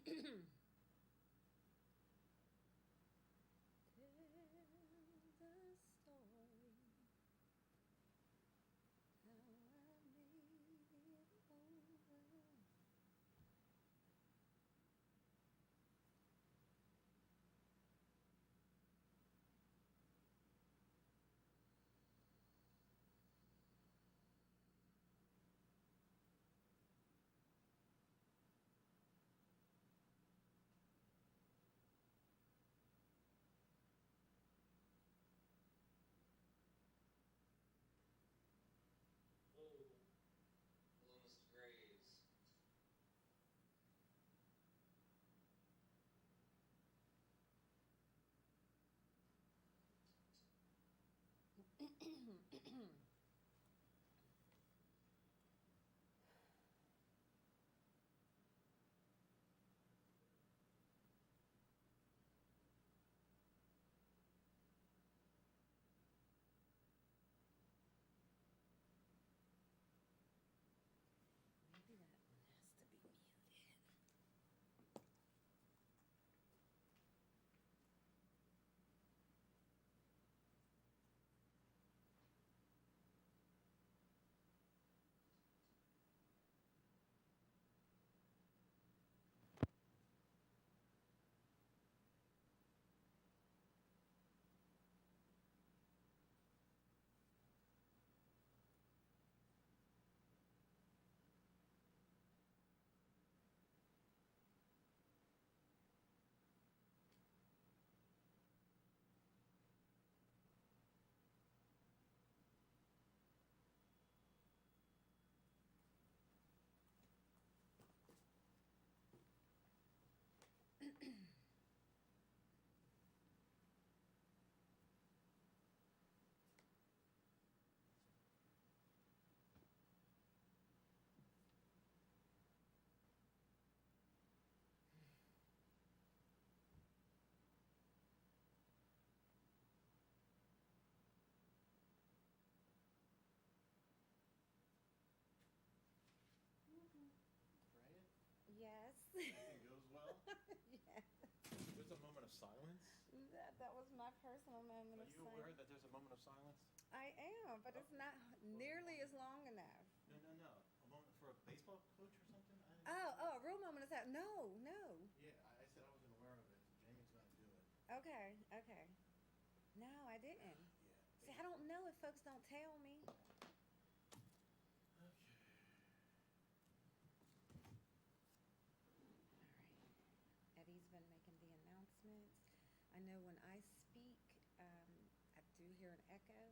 the story how I made it over. Hello. Hello, Mr. Graves. Maybe that one has to be muted. Right? Yes. Everything goes well? Yeah. There's a moment of silence. That was my personal moment Are of you aware silence. that there's a moment of silence? I am, but it's Okay. not nearly as long enough. No. A moment for a baseball coach or something? I didn't Oh, a real moment of silence. No, no. Yeah, I said I wasn't aware of it. Jamie's gonna do it. Okay, okay. No, I didn't. Yeah. See, I don't know if folks don't tell me. Okay. All right. Eddie's been making the announcements. I know when I speak, I do hear an echo.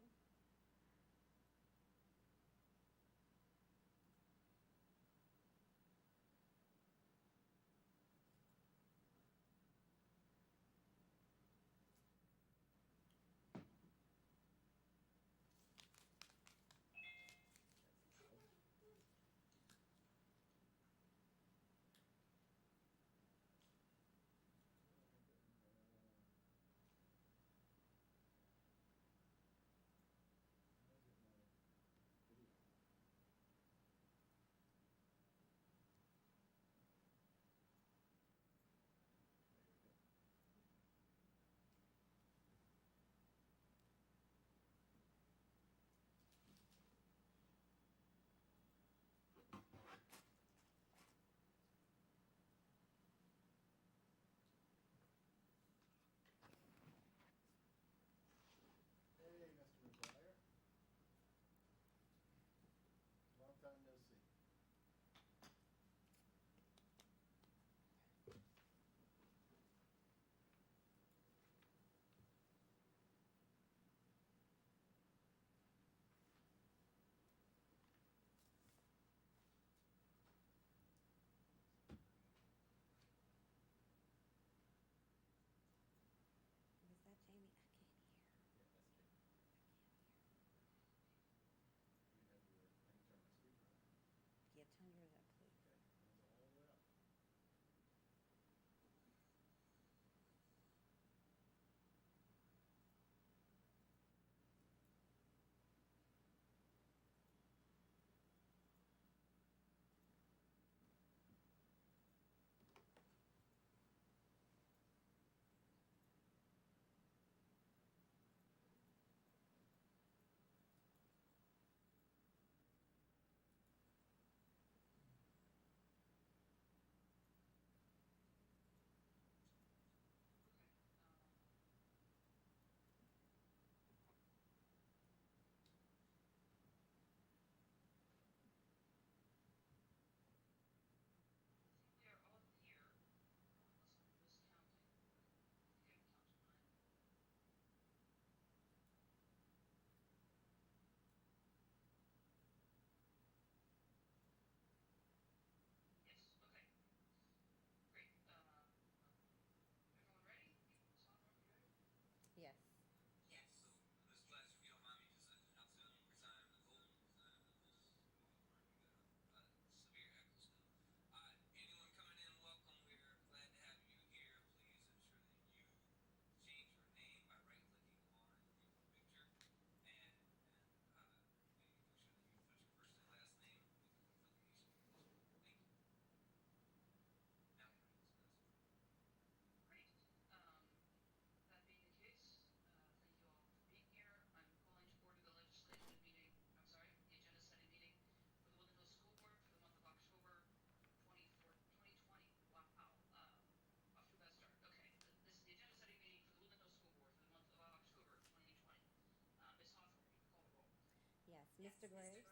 Mr. Graves?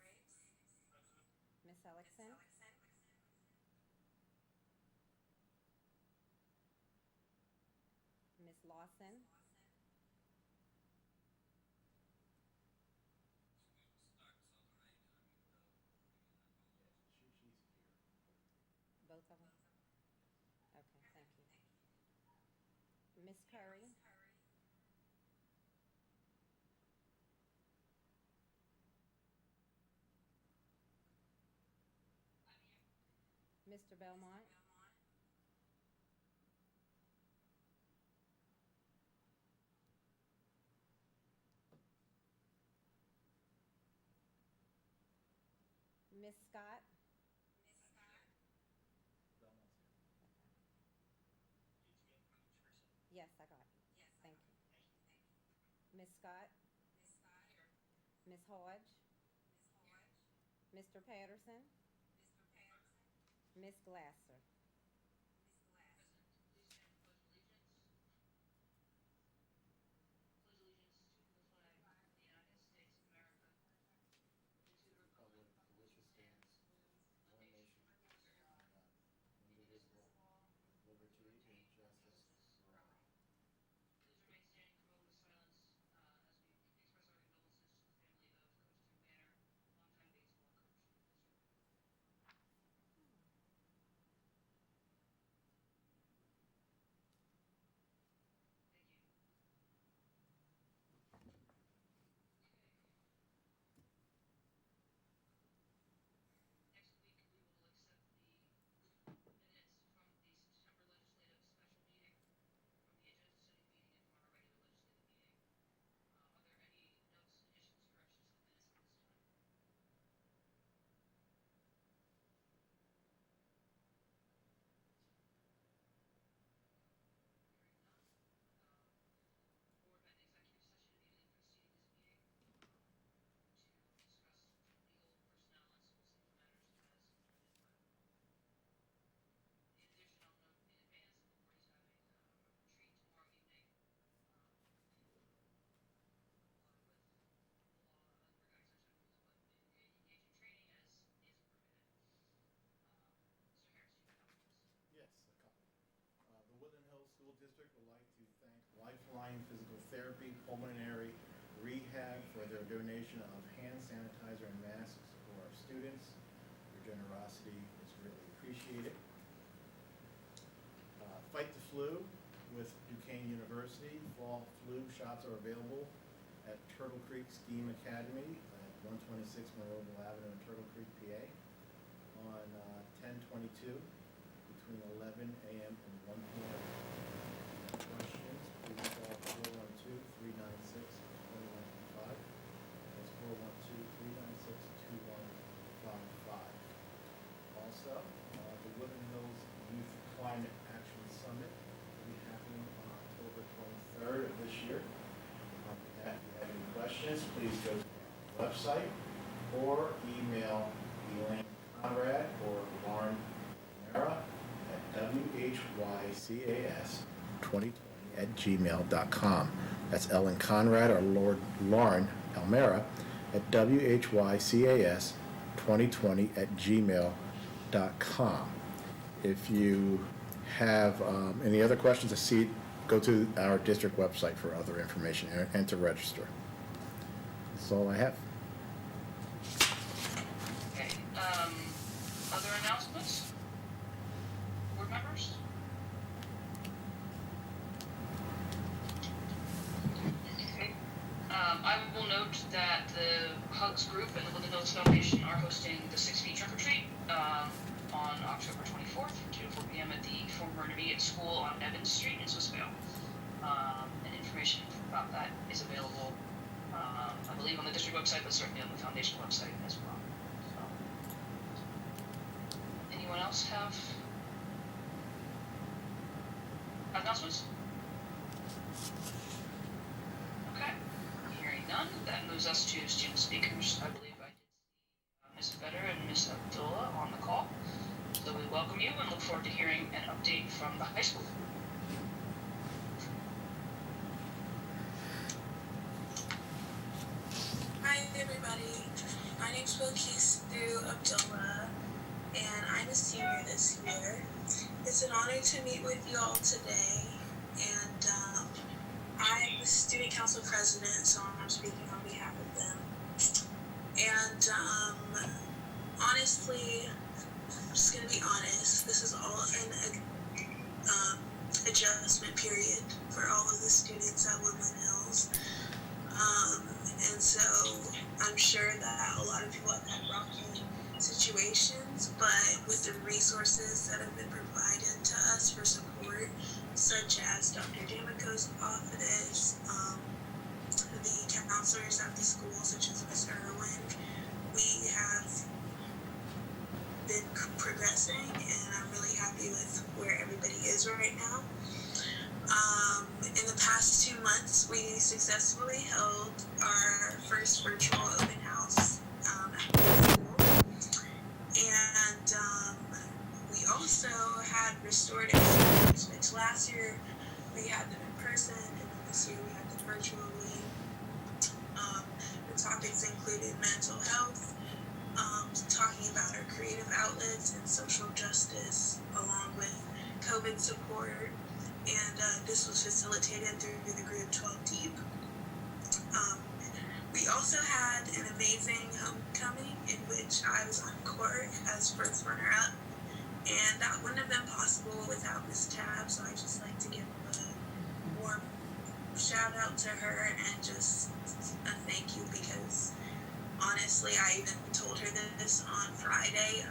Miss Ellickson? Miss Lawson? She's here. Both of them? Okay, thank you. Miss Curry? Mr. Belmont? Miss Scott? Belmont's here. Yes, I got you. Thank you. Miss Scott? Miss Hodge? Mr. Patterson? Miss Glasser? Republic for which it stands, one nation, under God, indivisible, with liberty and justice for all. Please remain standing for a moment of silence as we express our condolences to the family of Coach Tim Banner, longtime baseball coach in the district. Thank you. Next week, we will accept the minutes from the September legislative special meeting, from the agenda setting meeting, and from our regular legislative meeting. Are there any notes, additions, corrections to the minutes at this time? Hearing none. The board met in executive session immediately preceding this meeting to discuss legal, personnel, and school safety matters as permitted by law. In addition, I'll note in advance that the board is having a retreat tomorrow evening along with the law regarding sunshine rules, but engage in training as is permitted. Mr. Harris, you have comments? Yes, a couple. The Woodland Hills School District would like to thank Lifeline Physical Therapy Pulmonary Rehab for their donation of hand sanitizer and masks for our students. Your generosity is really appreciated. Fight the Flu with Duquesne University. Fall flu shots are available at Turtle Creek Scheme Academy at 126 Monroeville Avenue in Turtle Creek, PA on 10/22 between 11 a.m. and 1 p.m. Questions, please call 412-396-2155. That's 412-396-2155. Also, the Woodland Hills Youth Climate Action Summit will be happening on October 23rd of this year. If you have any questions, please go to our website or email Elaine Conrad or Lauren Mara at whycas2020@gmail.com. That's Ellen Conrad or Lauren Elmera at whycas2020@gmail.com. If you have any other questions, go to our district website for other information and to register. That's all I have. Okay, other announcements? Board members? Okay, I will note that the Hugs Group and the Woodland Hills Foundation are hosting the 6 feet trick or treat, on October 24th from 2 to 4 p.m. at the former intermediate school on Evans Street in Swissvale. And information about that is available, I believe, on the district website, but certainly on the foundation website as well. So, anyone else have announcements? Okay, hearing none, that moves us to student speakers. I believe I did see Ms. Vedder and Ms. Abdullah on the call. So we welcome you and look forward to hearing an update from the high school. Hi, everybody. spoke through Abdullah, and I'm a senior this year. It's an honor to meet with you all today, and I'm the student council president, so I'm speaking on behalf of them. And honestly, I'm just gonna be honest, this is all an adjustment period for all of the students at Woodland Hills. And so I'm sure that a lot of people have had rocky situations, but with the resources that have been provided to us for support, such as Dr. D'Amico's office, the counselors at the school, such as Ms. Irwin, we have been progressing, and I'm really happy with where everybody is right now. In the past 2 months, we successfully held our first virtual open house at the school. And we also had restorative schools, which last year we had them in person, and then this year we had them virtually. The topics included mental health, talking about our creative outlets and social justice, along with COVID support, and this was facilitated through the group 12 Deep. We also had an amazing homecoming in which I was on court as first runner-up, and that wouldn't have been possible without Ms. Tab, so I just like to give a warm shout out to her and just a thank you, because honestly, I even told her this on Friday.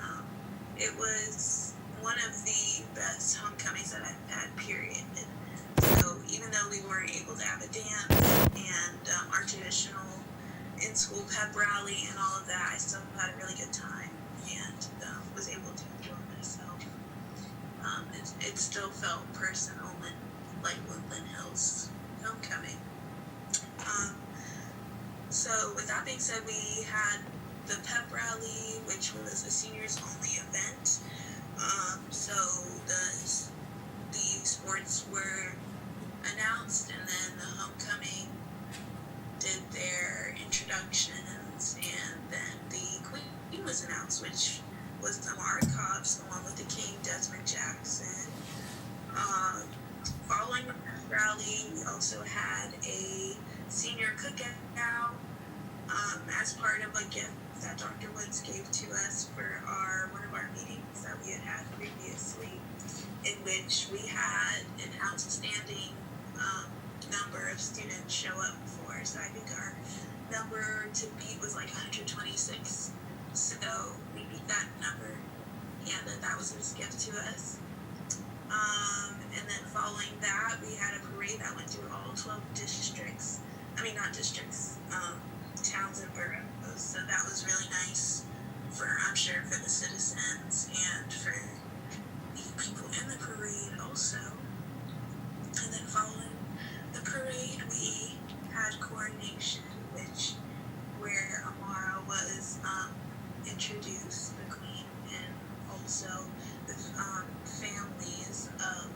It was one of the best homecomings that I've had, period. And so even though we weren't able to have a dance and our traditional in-school pep rally and all of that, I still had a really good time and was able to enjoy myself. It still felt personal and like Woodland Hills homecoming. So with that being said, we had the Pep Rally, which was a seniors only event. So the sports were announced, and then the homecoming did their introductions, and then the queen was announced, which was Amara Cobbs, along with the king, Desmond Jackson. Following the Pep Rally, we also had a senior cookout as part of a gift that Dr. Woods gave to us for one of our meetings that we had previously, in which we had an outstanding number of students show up for. So I think our number to beat was like 126. So we beat that number, and that was his gift to us. And then following that, we had a parade that went through all 12 districts. I mean, not districts, towns and boroughs. So that was really nice I'm sure, for the citizens and for the people in the parade also. And then following the parade, we had coronation, where Amara was introduced, the queen, and also the families of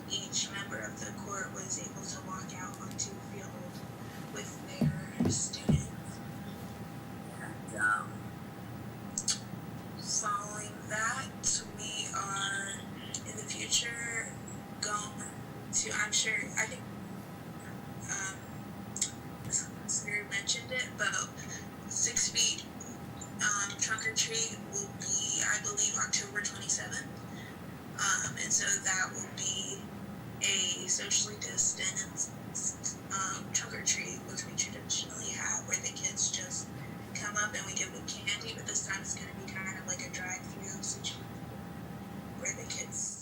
each member of the court was able to walk out onto the field with their students. And following that, we are in the future going to, I think Spirit mentioned it, but 6 feet trunk or treat will be, I believe, October 27th. And so that will be a socially distanced trunk or treat, which we traditionally have, where the kids just come up and we give them candy, but this time it's going to be kind of like a drive-through situation where the kids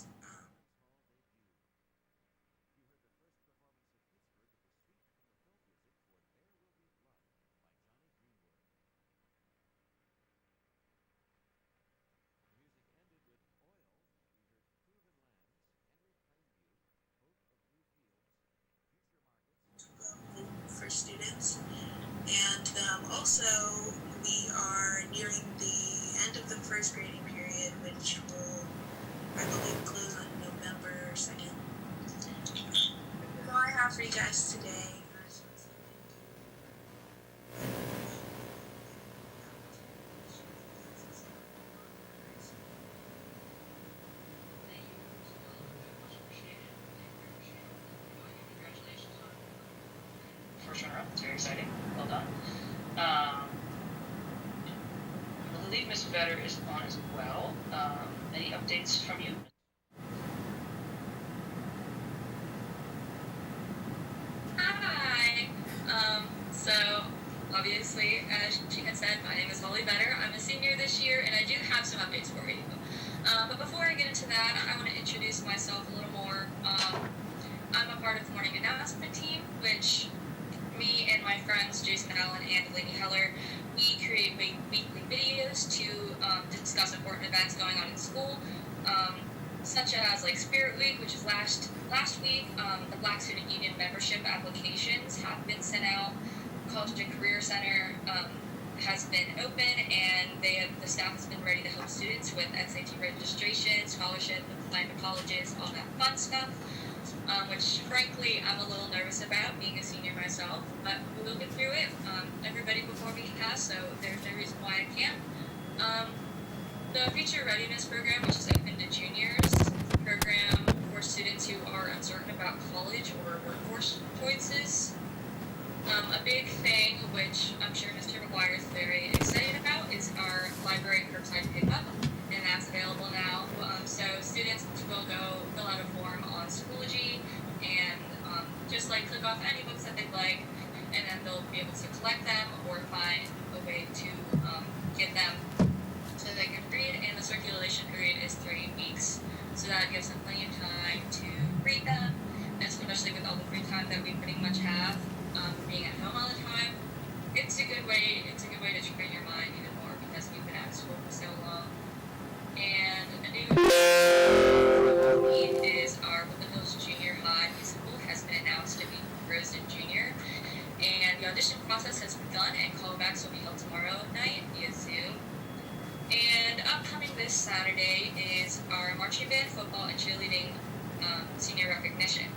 for students. And also, we are nearing the end of the first grading period, which will, I believe, close on November 2nd. That's all I have for you guys today. very exciting. Well done. I believe Ms. Vetter is on as well. Any updates from you? Hi. So obviously, as she had said, my name is Holly Vetter. I'm a senior this year, and I do have some updates for you. But before I get into that, I want to introduce myself a little more. I'm a part of the morning announcement team, which me and my friends Jason Allen and Delaney Heller, we create weekly videos to discuss important events going on in school, such as like Spirit Week, which is last week. The Black Student Union membership applications have been sent out. College and Career Center has been open, and the staff has been ready to help students with SAT registration, scholarship, applying to colleges, all that fun stuff. Which frankly I'm a little nervous about, being a senior myself, but we'll get through it. Everybody before me has, so there's no reason why I can't. The Future Readiness Program, which is open to juniors, program for students who are uncertain about college or workforce choices. A big thing, which I'm sure Mr. McGuire is very excited about, is our library curbside pickup, and that's available now. So students will go fill out a form on Schoology and just like click off any books that they'd like, and then they'll be able to collect them or find a way to get them so they can read. And the circulation period is 3 weeks, so that gives them plenty of time to read them, especially with all the free time that we pretty much have, being at home all the time. It's a good way to train your mind even more because we've been out of school for so long. And a new is our Woodland Junior High musical has been announced to be Frozen Junior, and the audition process has begun, and callbacks will be held tomorrow night via Zoom. And upcoming this Saturday is our marching band, football, and cheerleading senior recognition.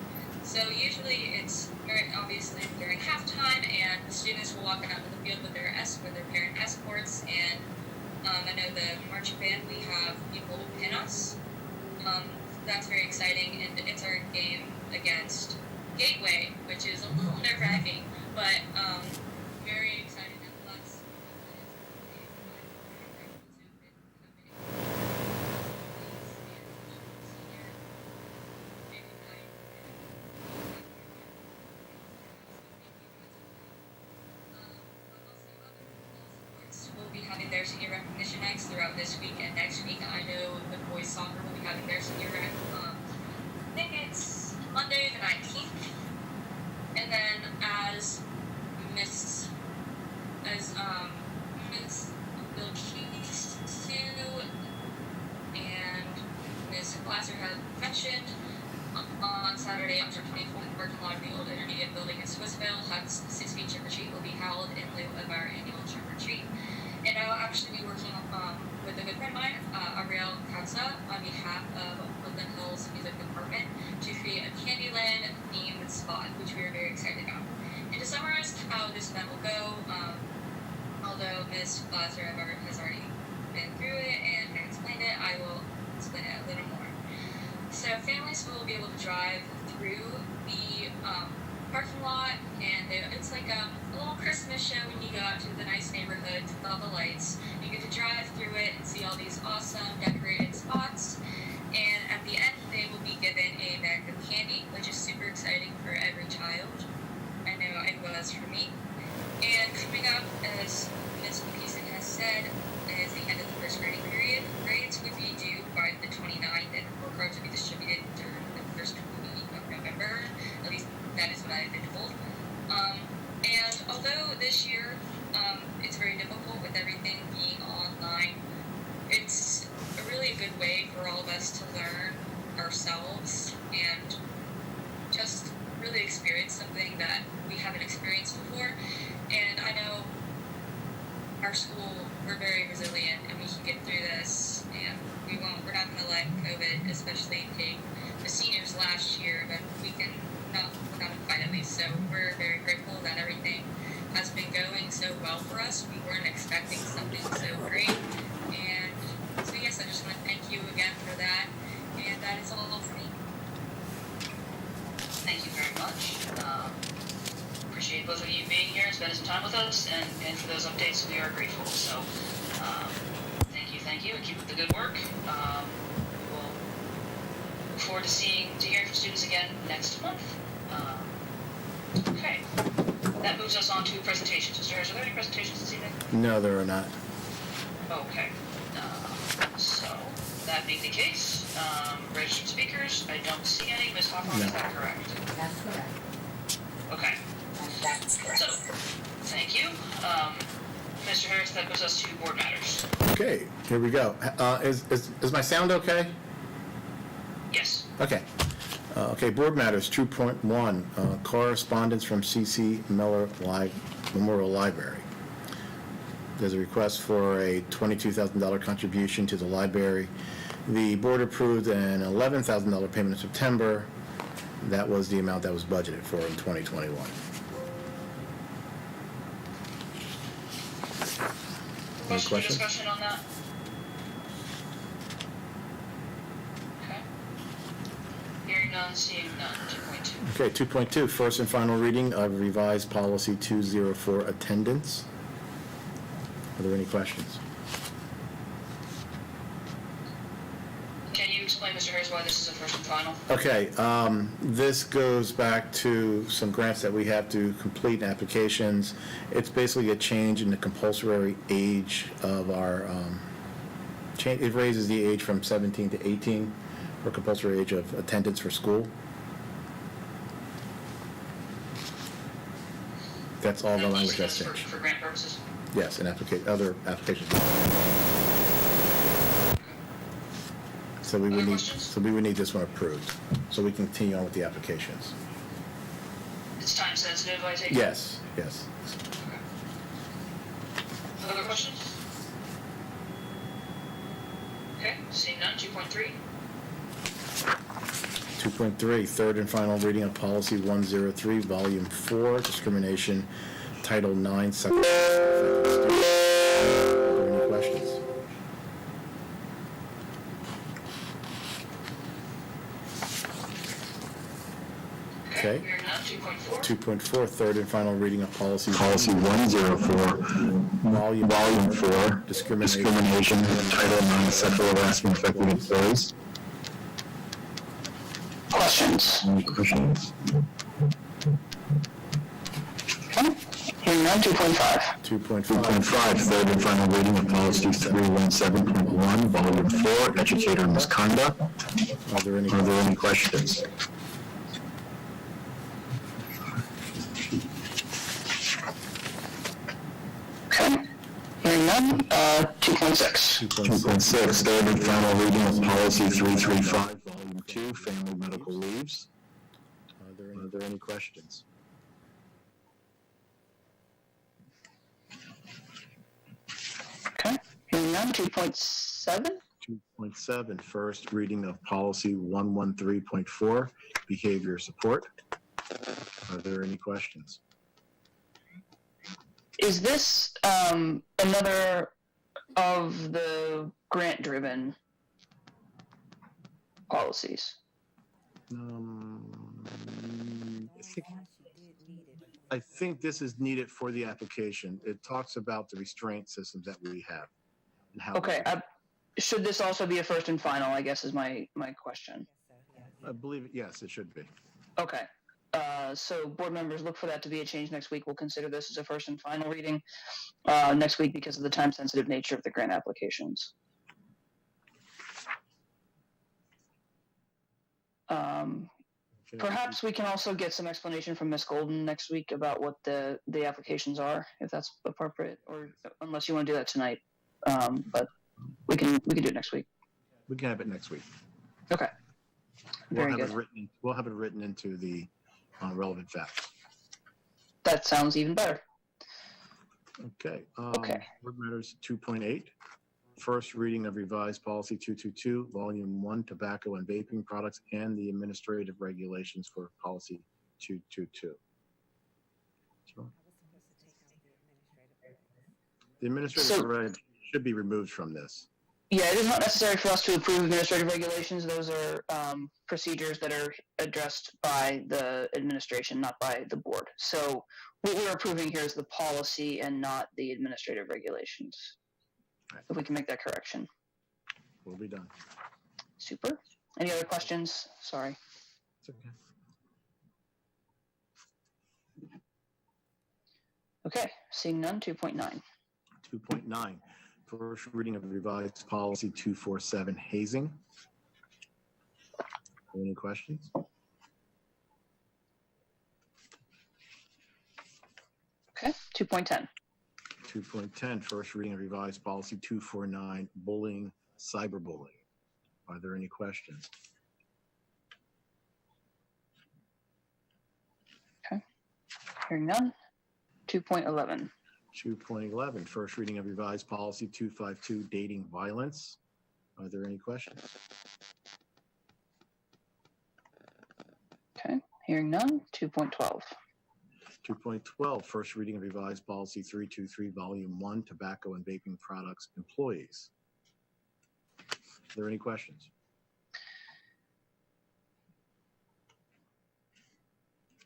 So usually it's very obviously during halftime, and the students will walk out to the field with their parent escorts. And I know the marching band, we have people pin us. That's very exciting, and it's our game against Gateway, which is a little nerve-wracking, but very excited nonetheless. Will be having their senior recognition nights throughout this week and next week. I know the boys soccer will be having their senior rec. I think it's Monday the 19th. And then as Miss Wilkes Sue and Miss Glasser have mentioned, on Saturday, October 24th, in the parking lot of the old intermediate building in Swissville, Huck's 6 feet trick or treat will be held in lieu of our annual trick or treat. And I'll actually be working with a good friend of mine, Ariel Katza, on behalf of Woodland Hills Music Department to create a Candyland themed spot, which we are very excited about. And to summarize how this event will go, although Ms. Glasser has already been through it and explained it, I will explain it a little more. So families will be able to drive through the parking lot, and it's like a little Christmas show when you go out to the nice neighborhood with all the lights. You get to drive through it and see all these awesome decorated spots, and at the end they will be given a bag of candy, which is super exciting for every child. I know it was for me. And coming up, as Ms. McKeeson has said, is the end of the first grading period. Grades would be due by the 29th, and report cards would be distributed during the first week of November. At least that is what I've been told. And although this year it's very difficult with everything being online, it's really a good way for all of us to learn ourselves and just really experience something that we haven't experienced before. And I know our school, we're very resilient, and we can get through this, and we're not going to let COVID especially take the seniors last year, but we can not quite at least. So we're very grateful that everything has been going so well for us. We weren't expecting something so great, and so yes, I just want to thank you again for that, and that is all for me. Thank you very much. Appreciate both of you being here and spending some time with us, and for those updates, we are grateful. So, thank you, and keep up the good work. We'll look forward to hearing from students again next month. Okay, that moves us on to presentations. Mr. Harris, are there any presentations this evening? No, there are not. Okay, so that being the case, registered speakers, I don't see any. Ms. Hawthorne, is that correct? That's correct. Okay, That's correct. so, thank you. Mr. Harris, that moves us to board matters. Okay, here we go. Is my sound okay? Yes. Okay. Okay, board matters 2.1, correspondence from C.C. Miller Memorial Library. There's a request for a $22,000 contribution to the library. The board approved an $11,000 payment in September. That was the amount that was budgeted for in 2021. Question or questions? discussion on that? Okay. Hearing none, seeing none. 2.2. Okay, 2.2, first and final reading of revised policy 204, attendance. Are there any questions? Can you explain, Mr. Harris, why this is a first and final? Okay, this goes back to some grants that we have to complete, applications. It's basically a change in the compulsory age of our, it raises the age from 17 to 18 for compulsory age of attendance for school. That's all the language that's changed. For grant purposes? Yes, and other applications. So we would Other need, questions? this one approved, so we can continue on with the applications. It's time sensitive, I take it? Yes, yes. Okay. Other questions? Okay, seeing none. 2.3. 2.3, third and final reading of policy 103, volume 4, discrimination, title 9, section. Are there any questions? Okay. Hearing none. 2.4. 2.4, third and final reading of policy 104, Volume 4, discrimination, Title 9, Sexual Harassment Affecting Employees. Questions? Any questions? Okay. Hearing none, 2.5. 2.5, 2.5, third and final reading of policy 317.1, Volume 4, Educator Misconduct. are there any? Are there any questions? Okay. Hearing none, 2.6. 2.6, third and final reading of policy 335, Volume 2, Family Medical Leaves. Are there any questions? Okay. Hearing none, 2.7. 2.7, first reading of policy 113.4, Behavior Support. Are there any questions? Is this another of the grant-driven policies? I think this is needed for the application. It talks about the restraint systems that we have and how. Okay. Should this also be a first and final, I guess is my question. I believe, yes, it should be. Okay. So board members, look for that to be a change next week. We'll consider this as a first and final reading next week because of the time-sensitive nature of the grant applications. Perhaps we can also get some explanation from Ms. Golden next week about what the applications are, if that's appropriate, or unless you want to do that tonight. But we can do it next week. We can have it next week. Okay. Very We'll good. have it written into the relevant facts. That sounds even better. Okay. Okay. Board Matters 2.8, first reading of revised policy 222, volume 1, tobacco and vaping products, and the administrative regulations for policy 222. So, the administrative reg should be removed from this. Yeah, it is not necessary for us to approve administrative regulations. Those are procedures that are addressed by the administration, not by the board. So what we're approving here is the policy and not the administrative regulations. Right. If we can make that correction. Will be done. Super. Any other questions? Sorry. It's okay. Okay, seeing none, 2.9. 2.9, first reading of revised policy 247, hazing. Any questions? Okay, 2.10. 2.10, first reading of revised policy 249, bullying, cyberbullying. Are there any questions? Okay, hearing none. 2.11. 2.11, first reading of revised policy 252, dating violence. Are there any questions? Okay, hearing none. 2.12. 2.12, first reading of revised policy 323, volume 1, tobacco and vaping products employees. Are there any questions?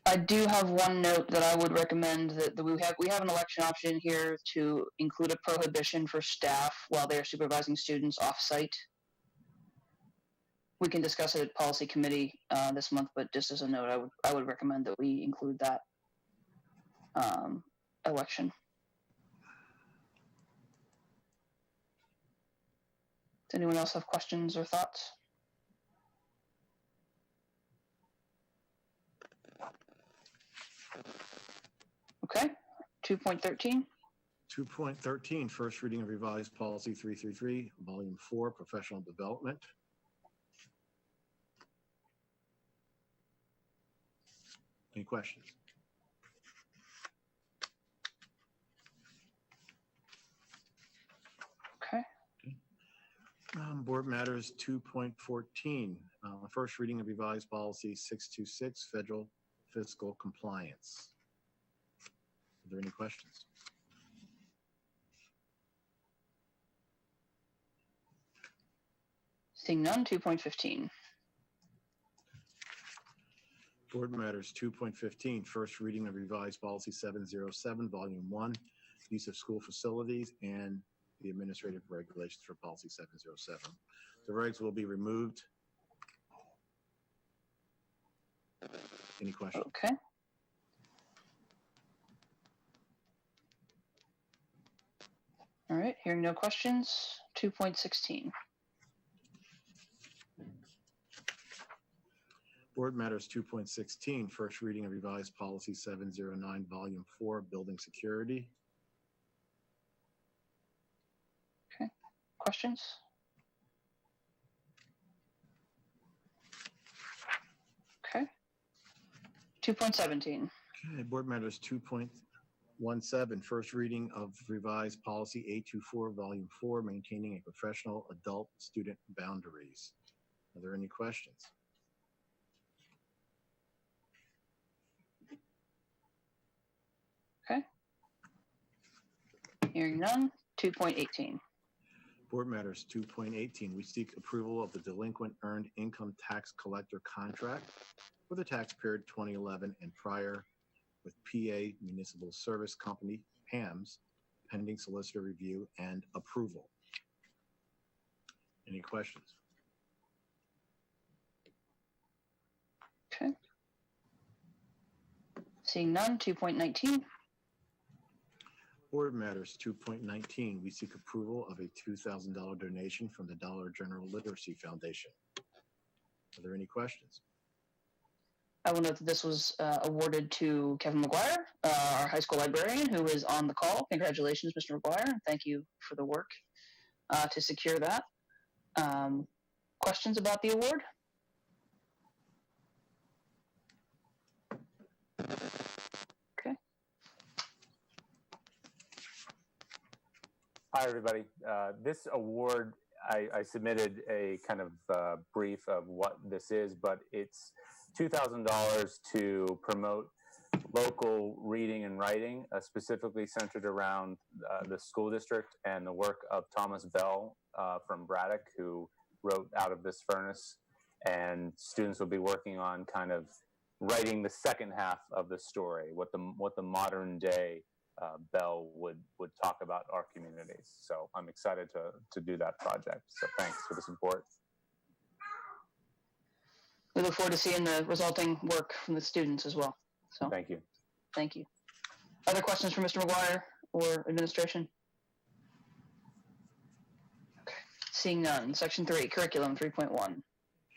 I do have one note that I would recommend that we have an election option here to include a prohibition for staff while they are supervising students off-site. We can discuss it at policy committee this month, but just as a note, I would recommend that we include that election. Does anyone else have questions or thoughts? Okay, 2.13. 2.13, first reading of revised policy 333, volume 4, professional development. Any questions? Okay. Board matters 2.14, first reading of revised policy 626, federal fiscal compliance. Are there any questions? Seeing none, 2.15. Board matters 2.15, first reading of revised policy 707, volume 1, use of school facilities and the administrative regulations for policy 707. The regs will be removed. Any questions? Okay. All right, hearing no questions, 2.16. Board matters 2.16, first reading of revised policy 709, volume 4, building security. Okay, questions? Okay, 2.17. Okay, board matters 2.17, first reading of revised policy 824, volume 4, maintaining a professional adult student boundaries. Are there any questions? Okay. Hearing none, 2.18. Board matters 2.18, we seek approval of the delinquent earned income tax collector contract for the tax period 2011 and prior with PA Municipal Service Company, PAMS, pending solicitor review and approval. Any questions? Okay. Seeing none, 2.19. Board matters 2.19, we seek approval of a $2,000 donation from the Dollar General Literacy Foundation. Are there any questions? I will note that this was awarded to Kevin McGuire, our high school librarian, who is on the call. Congratulations, Mr. McGuire, and thank you for the work to secure that. Questions about the award? Okay. Hi, everybody. This award, I submitted a kind of brief of what this is, but it's $2,000 to promote local reading and writing, specifically centered around the school district and the work of Thomas Bell from Braddock, who wrote Out of This Furnace. And students will be working on kind of writing the second half of the story, what the modern day Bell would talk about our communities. So I'm excited to do that project. So thanks for the support. We look forward to seeing the resulting work from the students as well. So thank you. Thank you. Other questions for Mr. McGuire or administration? Okay. Seeing none. Section 3, Curriculum 3.1.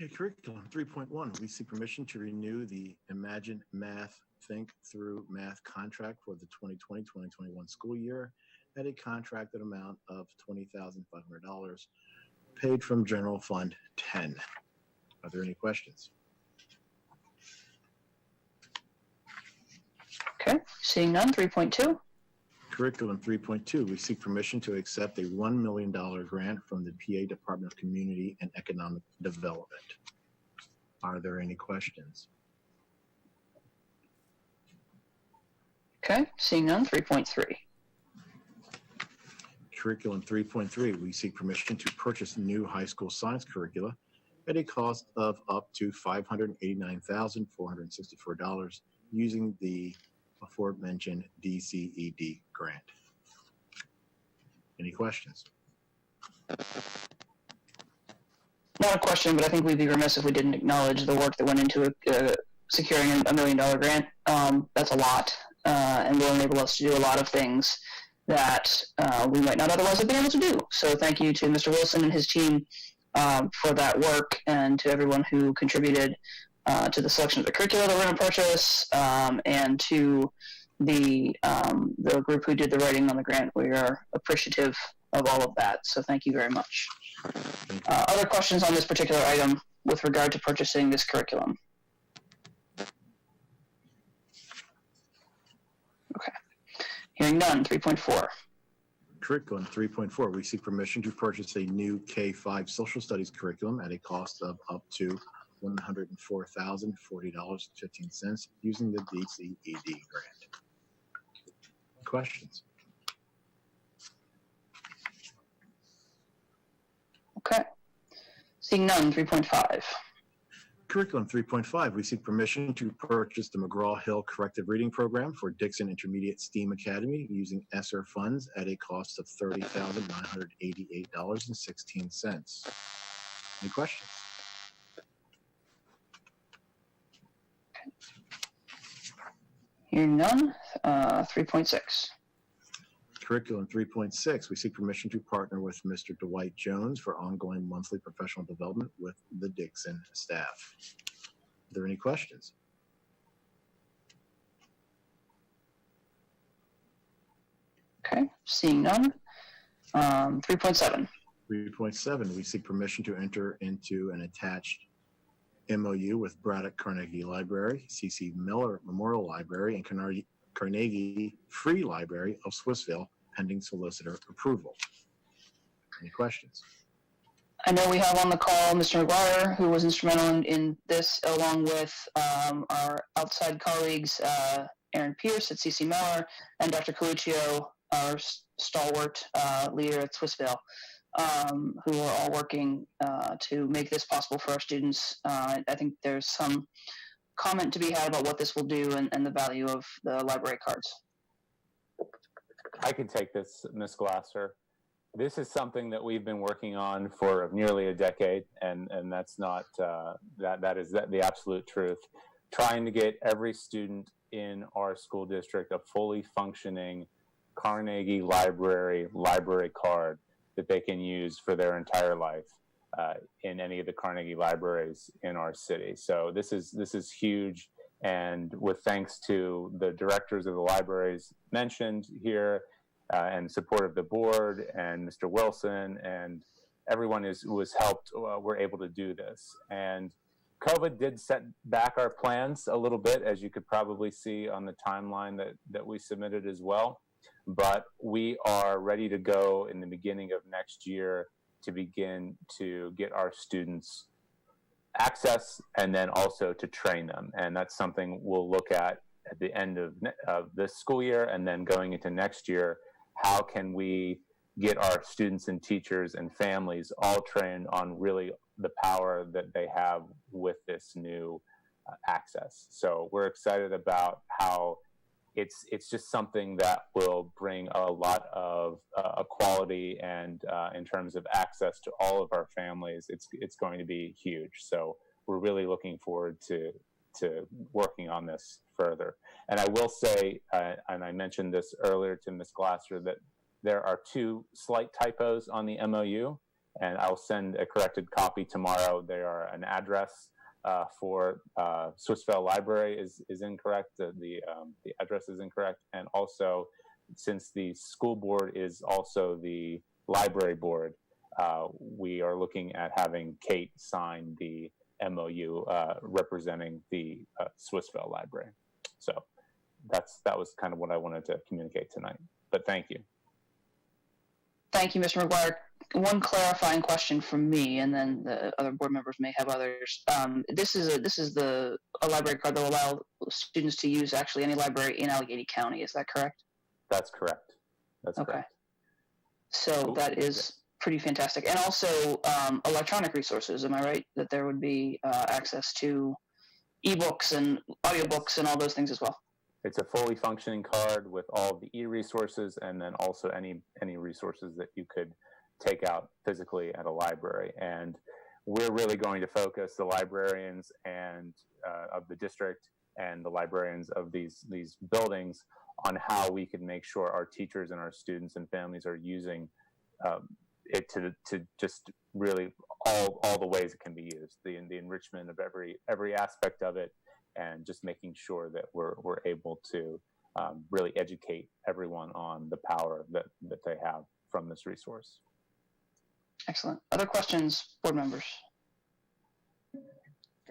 Okay, Curriculum 3.1, we seek permission to renew the Imagine Math Think Through Math contract for the 2020-2021 school year at a contracted amount of $20,500 paid from General Fund 10. Are there any questions? Okay, seeing none. 3.2. Curriculum 3.2, we seek permission to accept a $1 million grant from the PA Department of Community and Economic Development. Are there any questions? Okay, seeing none. 3.3. Curriculum 3.3, we seek permission to purchase new high school science curricula at a cost of up to $589,464 using the aforementioned DCED grant. Any questions? Not a question, but I think we'd be remiss if we didn't acknowledge the work that went into securing a $1 million grant. That's a lot, and will enable us to do a lot of things that we might not otherwise have been able to do. So thank you to Mr. Wilson and his team for that work, and to everyone who contributed to the selection of the curricula that we're going to purchase, and to the group who did the writing on the grant. We are appreciative of all of that, so thank you very much. Other questions on this particular item with regard to purchasing this curriculum? Okay. Hearing none. 3.4. Curriculum 3.4, we seek permission to purchase a new K-5 social studies curriculum at a cost of up to $104,040.15 using the DCED grant. Questions? Okay. Seeing none. 3.5. Curriculum 3.5, we seek permission to purchase the McGraw-Hill Corrective Reading Program for Dixon Intermediate STEAM Academy using ESSER funds at a cost of $30,988.16. Any questions? Hearing none. 3.6. Curriculum 3.6, we seek permission to partner with Mr. Dwight Jones for ongoing monthly professional development with the Dixon staff. Are there any questions? Okay, seeing none. 3.7. 3.7, we seek permission to enter into an attached MOU with Braddock Carnegie Library, C.C. Miller Memorial Library, and Carnegie Free Library of Swissvale, pending solicitor approval. Any questions? I know we have on the call Mr. McGuire, who was instrumental in this, along with our outside colleagues, Aaron Pierce at C.C. Miller, and Dr. Coluccio, our stalwart leader at Swissvale, who are all working to make this possible for our students. I think there's some comment to be had about what this will do and the value of the library cards. I can take this, Ms. Glasser. This is something that we've been working on for nearly a decade, and that's not, that is the absolute truth. Trying to get every student in our school district a fully functioning Carnegie Library card that they can use for their entire life in any of the Carnegie libraries in our city. So this is huge, and with thanks to the directors of the libraries mentioned here, and support of the board and Mr. Wilson and everyone who was helped, we're able to do this. And COVID did set back our plans a little bit, as you could probably see on the timeline that we submitted as well. But we are ready to go in the beginning of next year to begin to get our students access and then also to train them. And that's something we'll look at the end of this school year, and then going into next year. How can we get our students and teachers and families all trained on really the power that they have with this new access. So we're excited about how it's just something that will bring a lot of equality and in terms of access to all of our families, it's going to be huge. So we're really looking forward to working on this further. And I will say, and I mentioned this earlier to Ms. Glasser, that there are 2 slight typos on the MOU, and I'll send a corrected copy tomorrow. They are an address for Swissvale Library is incorrect. The address is incorrect, and also since the school board is also the library board, we are looking at having Kate sign the MOU representing the Swissvale Library. So that was kind of what I wanted to communicate tonight. But thank you. Thank you, Mr. McGuire. One clarifying question from me, and then the other board members may have others. This is a library card that will allow students to use actually any library in Allegheny County. Is that correct? That's correct. That's okay. Correct. So that is pretty fantastic. And also electronic resources. Am I right that there would be access to ebooks and audiobooks and all those things as well? It's a fully functioning card with all the e-resources, and then also any resources that you could take out physically at a library. And we're really going to focus the librarians and of the district and the librarians of these buildings on how we can make sure our teachers and our students and families are using it to just really all the ways it can be used, the enrichment of every aspect of it, and just making sure that we're able to really educate everyone on the power that they have from this resource. Excellent. Other questions, board members?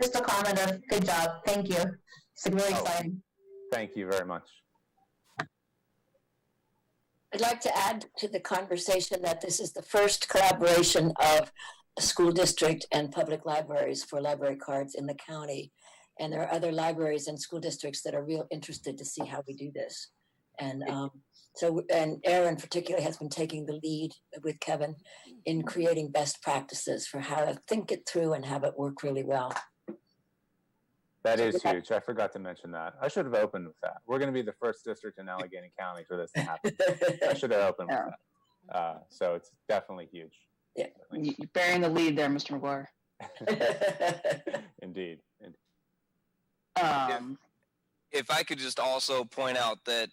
Just a comment of good job. Thank you. It's really exciting. Thank you very much. I'd like to add to the conversation that this is the first collaboration of the school district and public libraries for library cards in the county. And there are other libraries and school districts that are real interested to see how we do this. And and Aaron particularly has been taking the lead with Kevin in creating best practices for how to think it through and have it work really well. That is huge. I forgot to mention that. I should have opened with that. We're going to be the first district in Allegheny County for this to happen. I should have opened with that. So it's definitely huge. Yeah. You're bearing the lead there, Mr. McGuire. Indeed. If I could just also point out that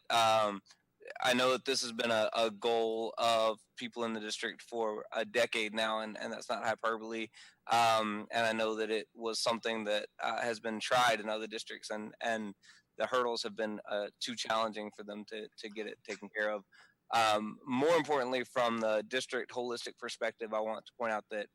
I know that this has been a goal of people in the district for a decade now, and that's not hyperbole. And I know that it was something that has been tried in other districts, and the hurdles have been too challenging for them to get it taken care of. More importantly, from the district holistic perspective, I want to point out that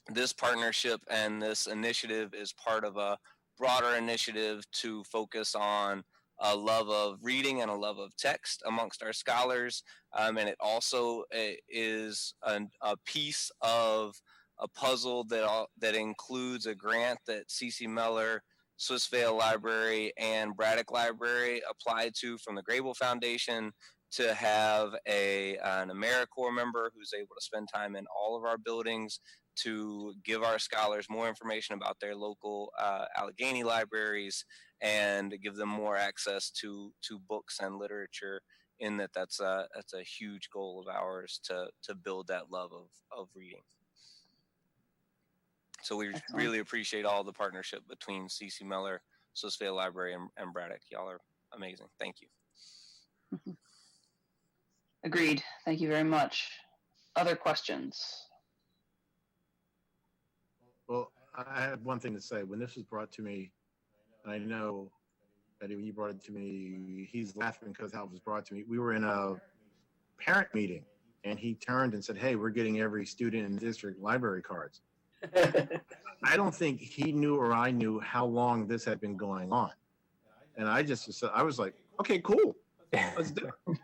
this partnership and this initiative is part of a broader initiative to focus on a love of reading and a love of text amongst our scholars. And it also is a piece of a puzzle that includes a grant that C.C. Mellor, Swissvale Library, and Braddock Library applied to from the Grable Foundation to have an AmeriCorps member who's able to spend time in all of our buildings to give our scholars more information about their local Allegheny libraries and give them more access to books and literature. In that's a huge goal of ours to build that love of reading. So we really appreciate all the partnership between C.C. Mellor, Swissvale Library, and Braddock. Y'all are amazing. Thank you. Agreed. Thank you very much. Other questions? Well, I had one thing to say. When this was brought to me, and I know that when you brought it to me, he's laughing because how it was brought to me. We were in a parent meeting, and he turned and said, "Hey, we're getting every student in the district library cards." I don't think he knew or I knew how long this had been going on. And I was like, okay, cool. Let's do it.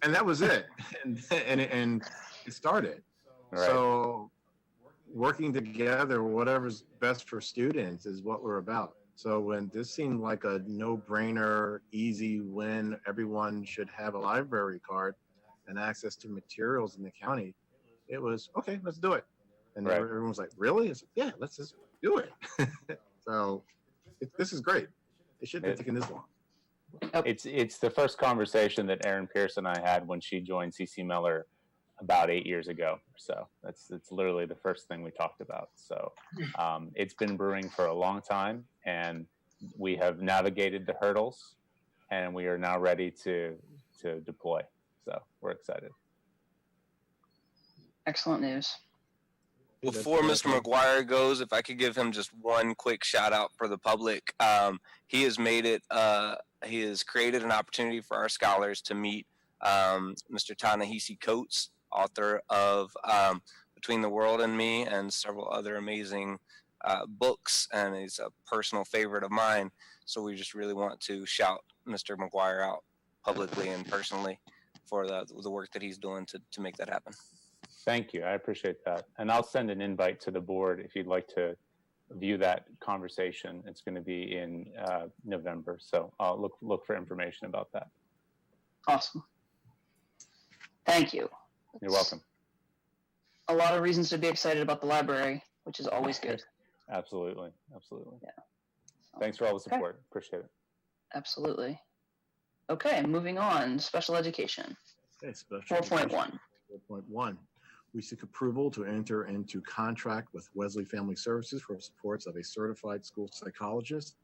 And that was it. And it started. Right. So working together, whatever's best for students is what we're about. So when this seemed like a no-brainer, easy win, everyone should have a library card and access to materials in the county, it was, okay, let's do it. And everyone was like, really? It's like, yeah, let's just do it. So This is great. It shouldn't have taken this long. It's the first conversation that Erin Pierce and I had when she joined CC Miller about 8 years ago. So it's literally the first thing we talked about. So it's been brewing for a long time, and we have navigated the hurdles, and we are now ready to deploy. So we're excited. Excellent news. Before Mr. McGuire goes, if I could give him just one quick shout out for the public, he has made it. He has created an opportunity for our scholars to meet Mr. Ta-Nehisi Coates, author of Between the World and Me and several other amazing books, and he's a personal favorite of mine. So we just really want to shout Mr. McGuire out publicly and personally for the work that he's doing to make that happen. Thank you. I appreciate that. And I'll send an invite to the board if you'd like to view that conversation. It's going to be in November. So I'll look for information about that. Awesome. Thank you. You're welcome. A lot of reasons to be excited about the library, which is always good. Absolutely. Absolutely. Yeah. Thanks for all the support. Appreciate it. Absolutely. Okay, moving on. Special education. Okay, special 4.1. 4.1. We seek approval to enter into contract with Wesley Family Services for supports of a certified school psychologist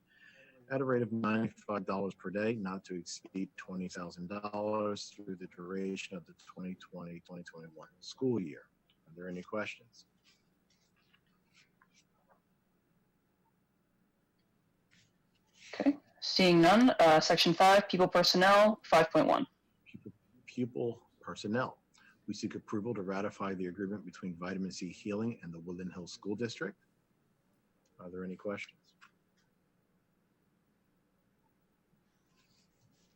at a rate of $95 per day, not to exceed $20,000 through the duration of the 2020-2021 school year. Are there any questions? Okay, seeing none. Section 5, People Personnel, 5.1. Pupil Personnel. We seek approval to ratify the agreement between Vitamin C Healing and the Woodland Hills School District. Are there any questions?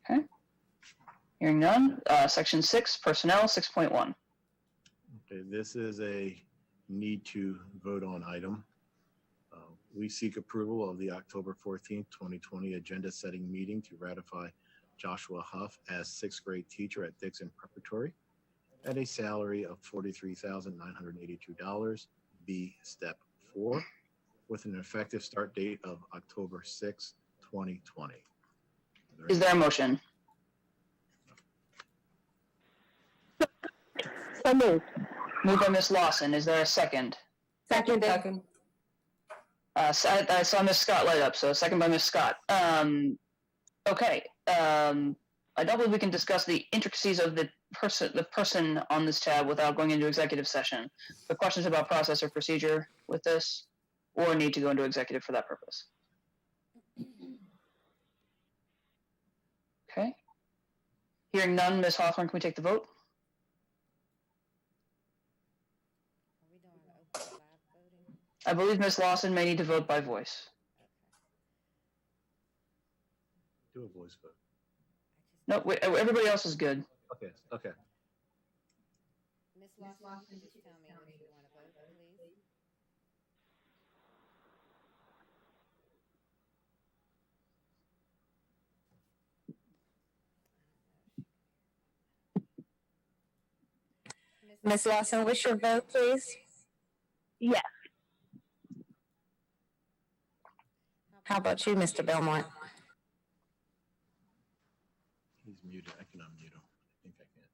Okay. Hearing none. Section 6, Personnel, 6.1. Okay, this is a need to vote on item. We seek approval of the October 14th, 2020 agenda setting meeting to ratify Joshua Huff as sixth grade teacher at Dixon Preparatory at a salary of $43,982, B step 4, with an effective start date of October 6, 2020. Is there a motion? So moved. Moved by Ms. Lawson. Is there a second? Second. I saw Ms. Scott light up, so second by Ms. Scott. Okay. I don't believe we can discuss the intricacies of the person on this tab without going into executive session. The questions about process or procedure with this, or need to go into executive for that purpose. Okay. Hearing none, Ms. Hawthorne, can we take the vote? Are we doing open lab voting? I believe Ms. Lawson may need to vote by voice. Do a voice vote. No, wait, everybody else is good. Okay. Miss Lawson, just tell me if you want to vote, please. Ms. Lawson, what's your vote, please? Yes. How about you, Mr. Belmont? He's muted. I can unmute him. I think I can.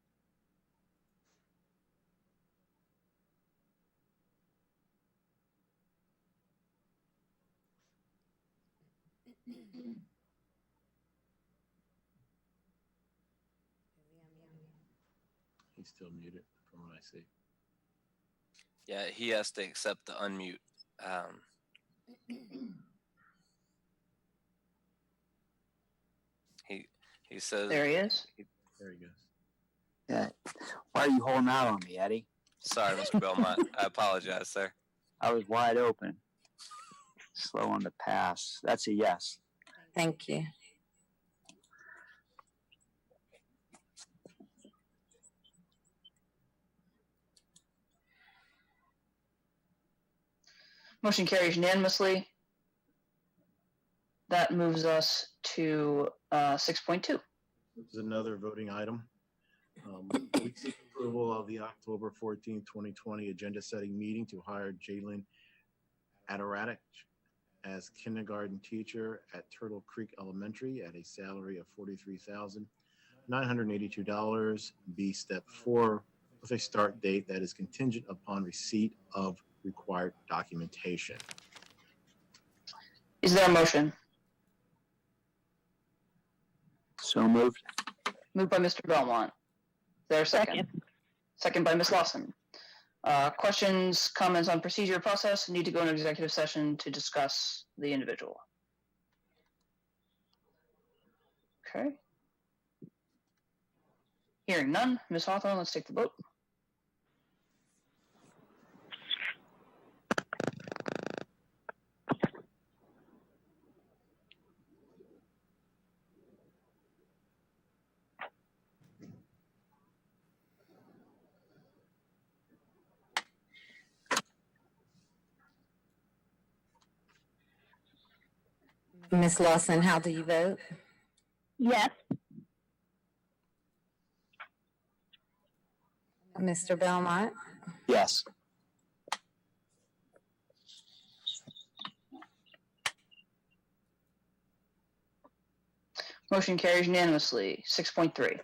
He's still muted from what I see. Yeah, he has to accept the unmute. He says. There he is. There he goes. Yeah. Why are you holding out on me, Eddie? Sorry, Mr. Belmont. I apologize, sir. I was wide open. Slow on the pass. That's a yes. Thank you. Motion carries unanimously. That moves us to 6.2. This is another voting item. We seek approval of the October 14th, 2020 agenda setting meeting to hire Jalen Adaratic as kindergarten teacher at Turtle Creek Elementary at a salary of $43,982. B, step 4, with a start date that is contingent upon receipt of required documentation. Is there a motion? So moved. Moved by Mr. Belmont. Is there a second? Second by Ms. Lawson. Questions, comments on procedure process? Need to go into executive session to discuss the individual. Okay. Hearing none. Ms. Hawthorne, let's take the vote. Ms. Lawson, how do you vote? Yes. Mr. Belmont? Yes. Motion carries unanimously. 6.3.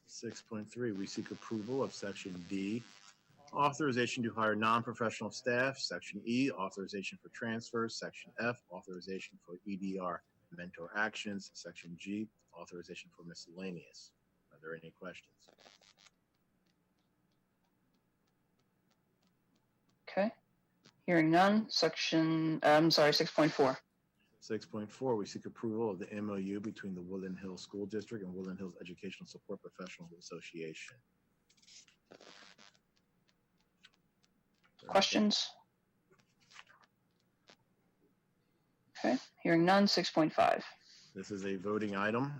6.3, we seek approval of Section D, authorization to hire non-professional staff. Section E, authorization for transfers. Section F, authorization for EDR mentor actions. Section G, authorization for miscellaneous. Are there any questions? Okay. Hearing none. 6.4. 6.4, we seek approval of the MOU between the Woodland Hills School District and Woodland Hills Educational Support Professionals Association. Questions? Okay. Hearing none. 6.5. This is a voting item.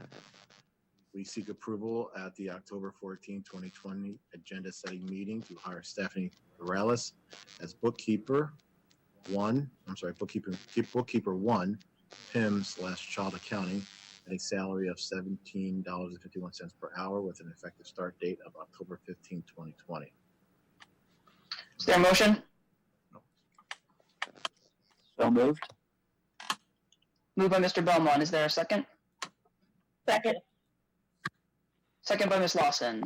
We seek approval at the October 14, 2020 agenda setting meeting to hire Stephanie Morales as bookkeeper one, PIM/child accounting at a salary of $17.51 per hour with an effective start date of October 15, 2020. Is there a motion? So moved. Moved by Mr. Belmont. Is there a second? Second. Second by Ms. Lawson.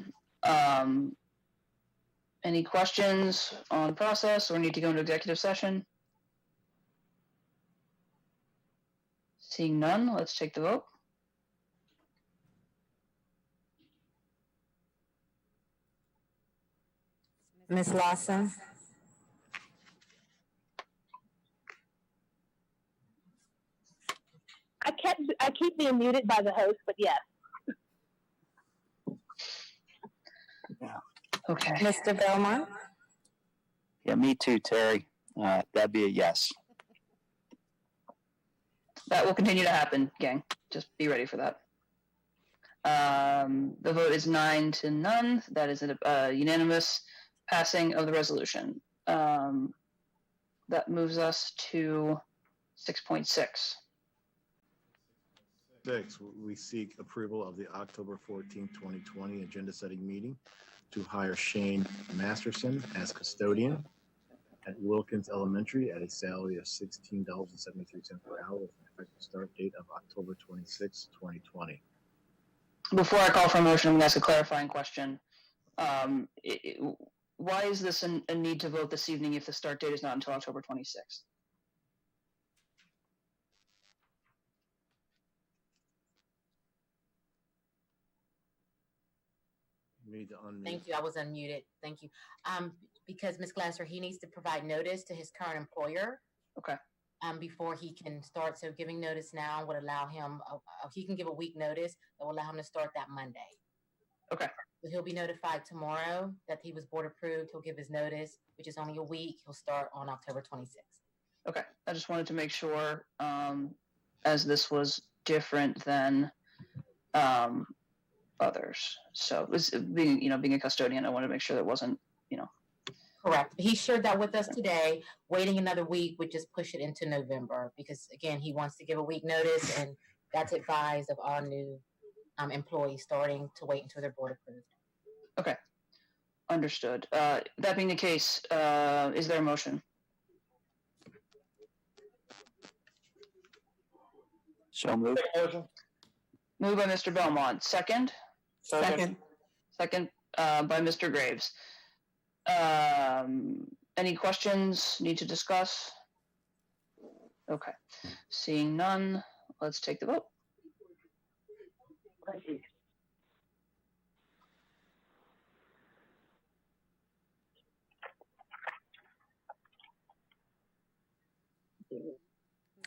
Any questions on the process or need to go into executive session? Seeing none, let's take the vote. Ms. Lawson? I keep being muted by the host, but yes. Okay. Mr. Belmont? Yeah, me too, Terry. That'd be a yes. That will continue to happen, gang. Just be ready for that. The vote is 9-0. That is a unanimous passing of the resolution. That moves us to 6.6. 6, we seek approval of the October 14, 2020 agenda setting meeting to hire Shane Masterson as custodian at Wilkins Elementary at a salary of $16.73 per hour with an effective start date of October 26, 2020. Before I call for a motion, I'm going to ask a clarifying question. Why is this a need to vote this evening if the start date is not until October 26th? You need to unmute. Thank you. I was unmuted. Thank you. Because Ms. Glasser, he needs to provide notice to his current employer. Okay. Before he can start. So giving notice now would allow him, he can give a week notice that will allow him to start that Monday. Okay. So he'll be notified tomorrow that he was board approved. He'll give his notice, which is only a week. He'll start on October 26th. Okay. I just wanted to make sure, as this was different than others. So it was being a custodian, I wanted to make sure that wasn't, Correct. He shared that with us today. Waiting another week would just push it into November because, again, he wants to give a week notice, and that's advised of all new employees starting to wait until they're board approved. Okay. Understood. That being the case, is there a motion? So moved. Moved by Mr. Belmont. Second? Second. Second by Mr. Graves. Any questions need to discuss? Okay. Seeing none, let's take the vote.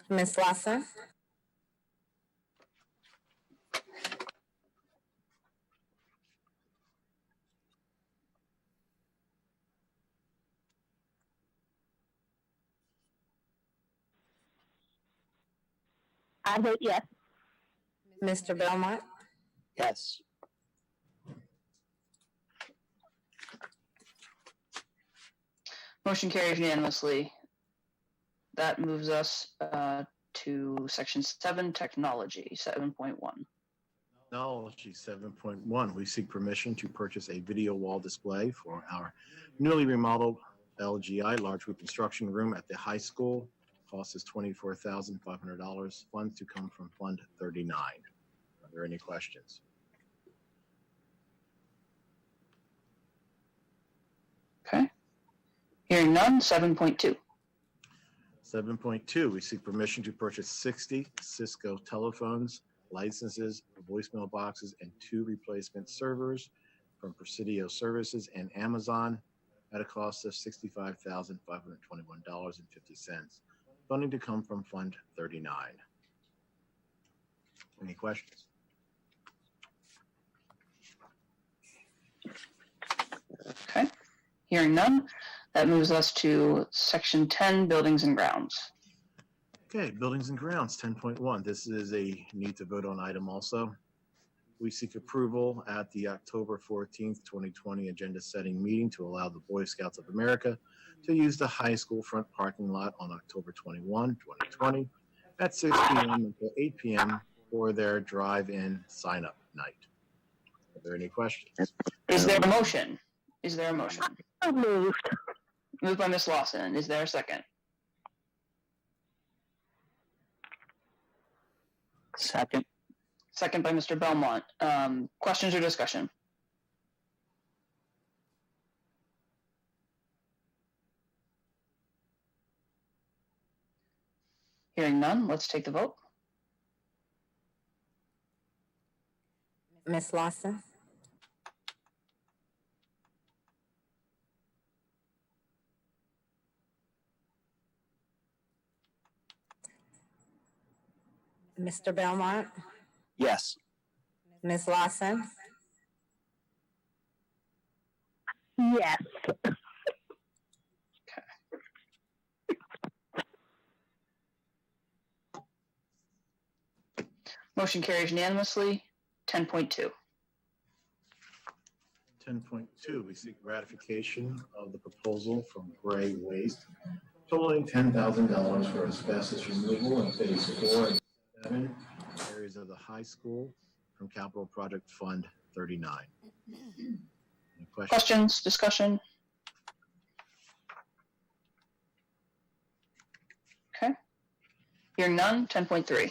Ms. Lawson? I vote yes. Mr. Belmont? Yes. Motion carries unanimously. That moves us to section 7, technology, 7.1. Technology 7.1, we seek permission to purchase a video wall display for our newly remodeled LGI large group instruction room at the high school. Cost is $24,500. Funds to come from Fund 39. Are there any questions? Okay. Hearing none, 7.2. 7.2, we seek permission to purchase 60 Cisco telephones, licenses, voicemail boxes, and 2 replacement servers from Presidio Services and Amazon at a cost of $65,521.50. Funding to come from Fund 39. Any questions? Okay. Hearing none, that moves us to section 10, buildings and grounds. Okay, buildings and grounds 10.1. This is a need to vote on item also. We seek approval at the October 14th, 2020 agenda setting meeting to allow the Boy Scouts of America to use the high school front parking lot on October 21, 2020 at 6 p.m. until 8 p.m. for their drive-in sign-up night. Are there any questions? Is there a motion? Is there a motion? Moved. Moved by Ms. Lawson. Is there a second? Second. Second by Mr. Belmont. Questions or discussion? Hearing none, let's take the vote. Ms. Lawson? Mr. Belmont? Yes. Ms. Lawson? Yes. Motion carries unanimously. 10.2. 10.2, we seek ratification of the proposal from Gray Waste totaling $10,000 for asbestos removal in phase 4 and 7 areas of the high school from Capital Project Fund 39. Any questions? Questions, discussion? Okay. Hearing none, 10.3.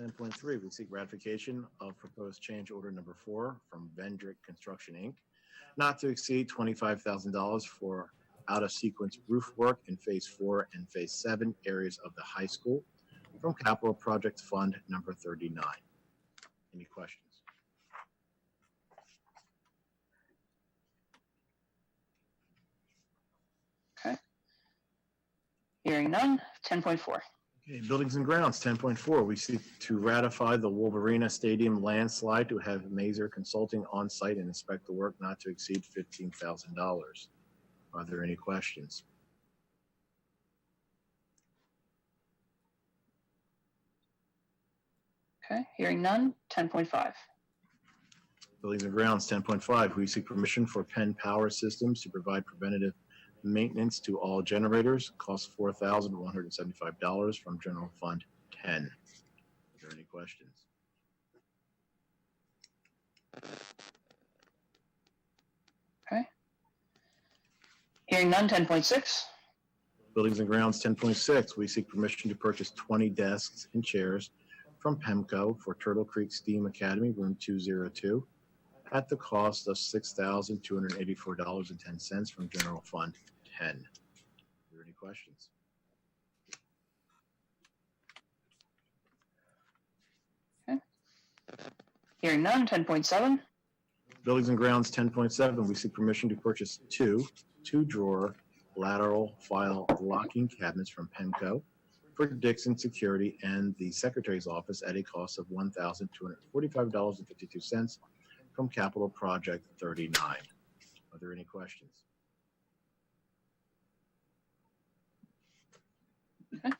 10.3, we seek ratification of proposed change order number 4 from Vendrick Construction, Inc., not to exceed $25,000 for out-of-sequence roof work in Phase 4 and Phase 7 areas of the high school from Capital Project Fund number 39. Any questions? Okay. Hearing none, 10.4. Okay, buildings and grounds, 10.4. We seek to ratify the Wolverina Stadium landslide to have Mazer Consulting on site and inspect the work not to exceed $15,000. Are there any questions? Okay. Hearing none, 10.5. Buildings and grounds, 10.5. We seek permission for Penn Power Systems to provide preventative maintenance to all generators. Cost $4,175 from General Fund 10. Are there any questions? Okay. Hearing none, 10.6. Buildings and grounds, 10.6. We seek permission to purchase 20 desks and chairs from PEMCO for Turtle Creek STEAM Academy, room 202, at the cost of $6,284.10 from General Fund 10. Are there any questions? Hearing none. 10.7. Buildings and Grounds 10.7, we seek permission to purchase two-drawer lateral file locking cabinets from PEMCO for Dixon Security and the Secretary's Office at a cost of $1,245.52 from Capital Project 39. Are there any questions? Okay.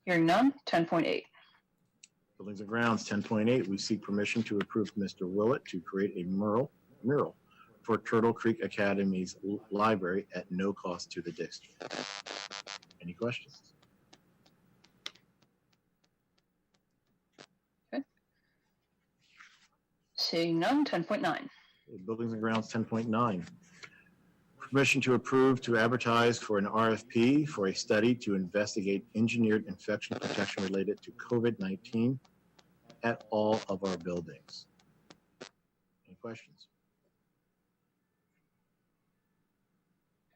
Hearing none. 10.8. Buildings and Grounds 10.8, we seek permission to approve Mr. Willett to create a mural for Turtle Creek Academy's library at no cost to the district. Any questions? Okay. Seeing none. 10.9. Buildings and Grounds 10.9. Permission to approve to advertise for an RFP for a study to investigate engineered infection protection related to COVID-19 at all of our buildings. Any questions?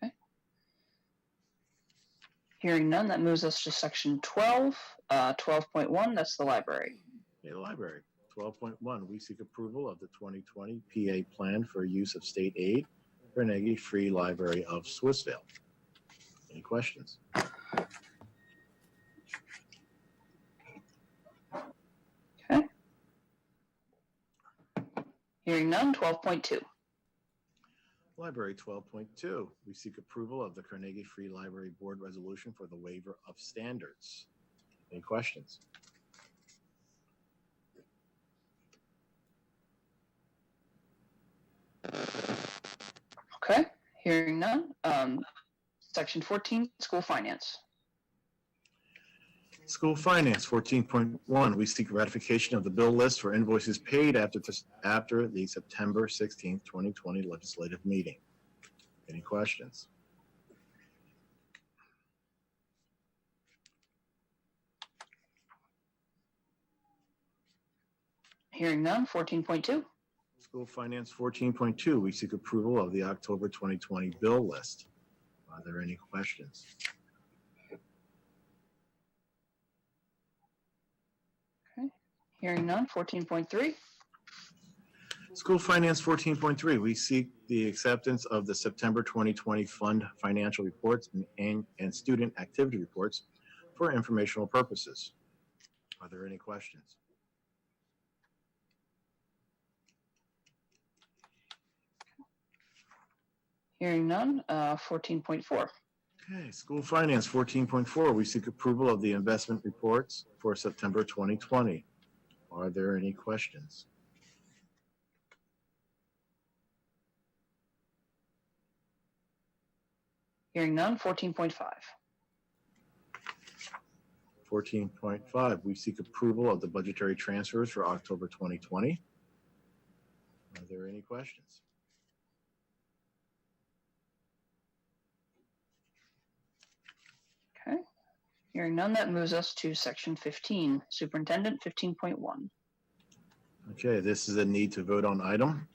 Okay. Hearing none, that moves us to section 12. 12.1, that's the library. Okay, the library. 12.1, we seek approval of the 2020 PA plan for use of state aid for Carnegie Free Library of Swissvale. Any questions? Okay. Hearing none. 12.2. Library 12.2, we seek approval of the Carnegie Free Library Board resolution for the waiver of standards. Any questions? Okay. Hearing none. Section 14, school finance. School Finance 14.1, we seek ratification of the bill list for invoices paid after the September 16th, 2020 legislative meeting. Any questions? Hearing none. 14.2. School Finance 14.2, we seek approval of the October 2020 bill list. Are there any questions? Okay. Hearing none. 14.3. School Finance 14.3, we seek the acceptance of the September 2020 fund financial reports and student activity reports for informational purposes. Are there any questions? Hearing none. 14.4. Okay, School Finance 14.4, we seek approval of the investment reports for September 2020. Are there any questions? Hearing none. 14.5. 14.5, we seek approval of the budgetary transfers for October 2020. Are there any questions? Okay. Hearing none, that moves us to section 15, Superintendent 15.1. Okay, this is a need to vote on item.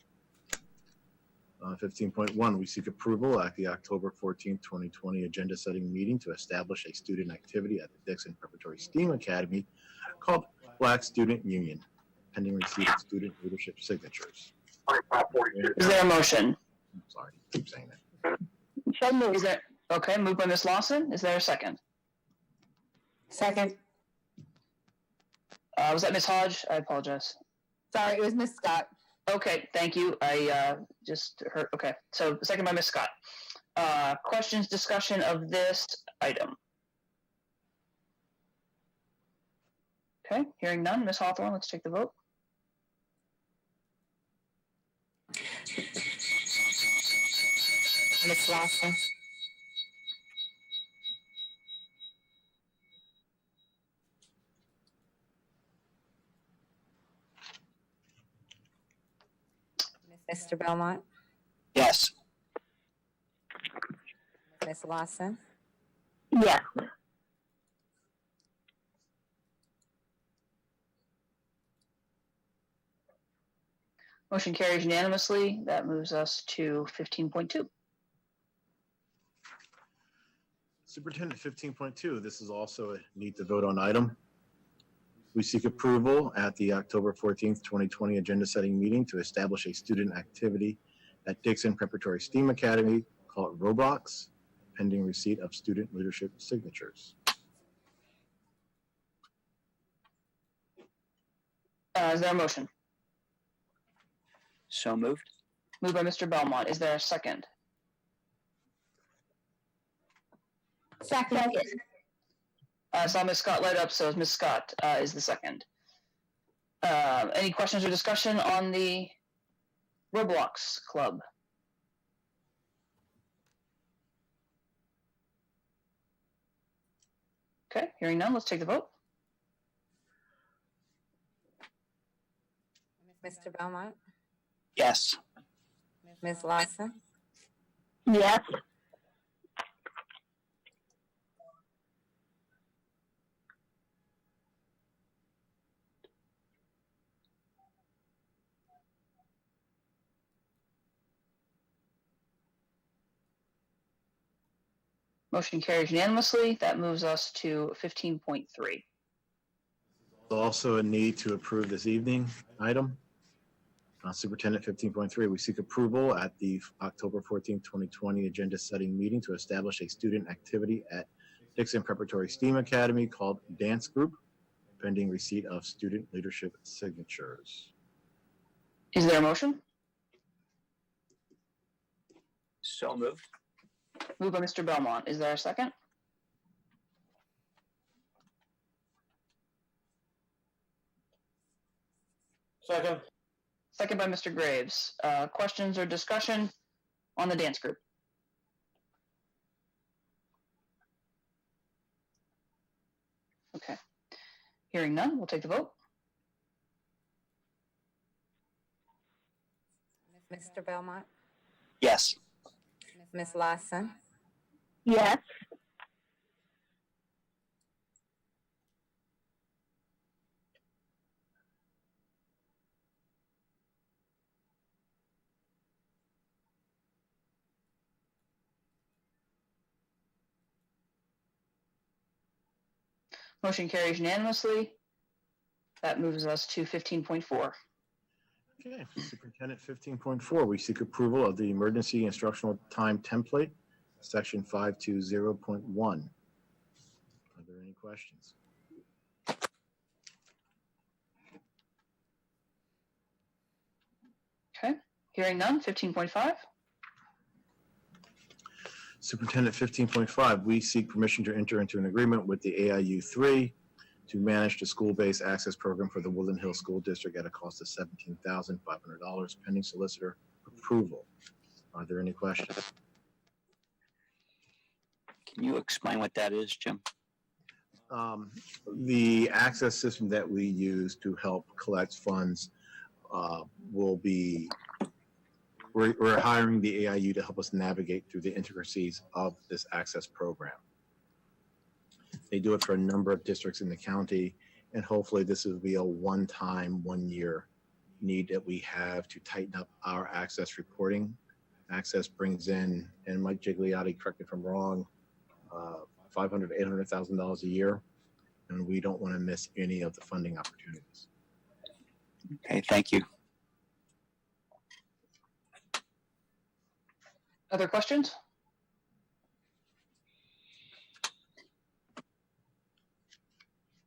15.1, we seek approval at the October 14th, 2020 agenda setting meeting to establish a student activity at the Dixon Preparatory STEAM Academy called Black Student Union, pending receipt of student leadership signatures. Is there a motion? I'm sorry, I keep saying that. Is there, okay, moved by Ms. Lawson. Is there a second? Second. Was that Ms. Hodge? I apologize. Sorry, it was Miss Scott. Okay, thank you. I just heard, okay. So second by Ms. Scott. Questions, discussion of this item? Okay, hearing none. Ms. Hawthorne, let's take the vote. Miss Lawson. Mr. Belmont, Yes. Ms. Lawson, Yes. Motion carries unanimously. That moves us to 15.2. Superintendent 15.2, this is also a need to vote on item. We seek approval at the October 14th, 2020 agenda setting meeting to establish a student activity at Dixon Preparatory STEAM Academy called Roblox, pending receipt of student leadership signatures. Is there a motion? So moved. Moved by Mr. Belmont. Is there a second? Second. I saw Ms. Scott light up, so Ms. Scott is the second. Any questions or discussion on the Roblox Club? Okay, hearing none, let's take the vote. Mr. Belmont, Yes. Ms. Lawson, Yes. Motion carries unanimously. That moves us to 15.3. Also a need to approve this evening item. Superintendent 15.3, we seek approval at the October 14th, 2020 agenda setting meeting to establish a student activity at Dixon Preparatory STEAM Academy called Dance Group, pending receipt of student leadership signatures. Is there a motion? So moved. Moved by Mr. Belmont. Is there a second? Second. Second by Mr. Graves. Questions or discussion on the dance group? Okay. Hearing none, we'll take the vote. Mr. Belmont, Yes. Ms. Lawson, Yes. Motion carries unanimously. That moves us to 15.4. Okay, Superintendent 15.4, we seek approval of the emergency instructional time template, section 520.1. Are there any questions? Okay, hearing none, 15.5. Superintendent 15.5, we seek permission to enter into an agreement with the AIU 3 to manage the school-based access program for the Woodland Hills School District at a cost of $17,500 pending solicitor approval. Are there any questions? Can you explain what that is, Jim? The access system that we use to help collect funds will be, we're hiring the AIU to help us navigate through the intricacies of this access program. They do it for a number of districts in the county, and hopefully this will be a one-time, one-year need that we have to tighten up our access reporting. Access brings in, and Mike Gigliotti, correct me if I'm wrong, $500,000 to $800,000 a year, and we don't want to miss any of the funding opportunities. Okay, thank you. Other questions?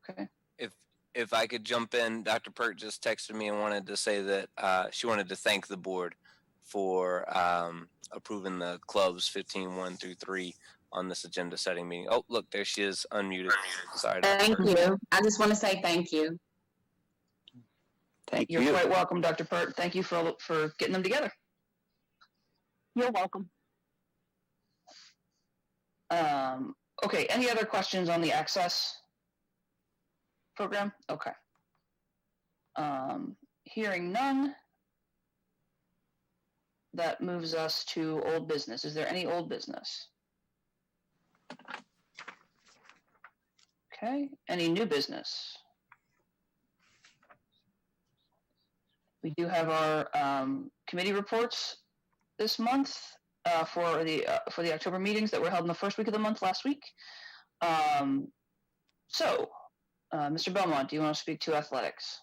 Okay. If I could jump in, Dr. Pert just texted me and wanted to say that she wanted to thank the board for approving the clubs 15-1 through 3 on this agenda setting meeting. Oh, look, there she is, unmuted. Sorry. Thank you. I just want to say thank you. Thank You're you. quite welcome, Dr. Pert. Thank you for getting them together. You're welcome. Okay, any other questions on the access program? Okay. Hearing none, that moves us to old business. Is there any old business? Okay, any new business? We do have our committee reports this month for the October meetings that were held in the first week of the month last week. Mr. Belmont, do you want to speak to athletics?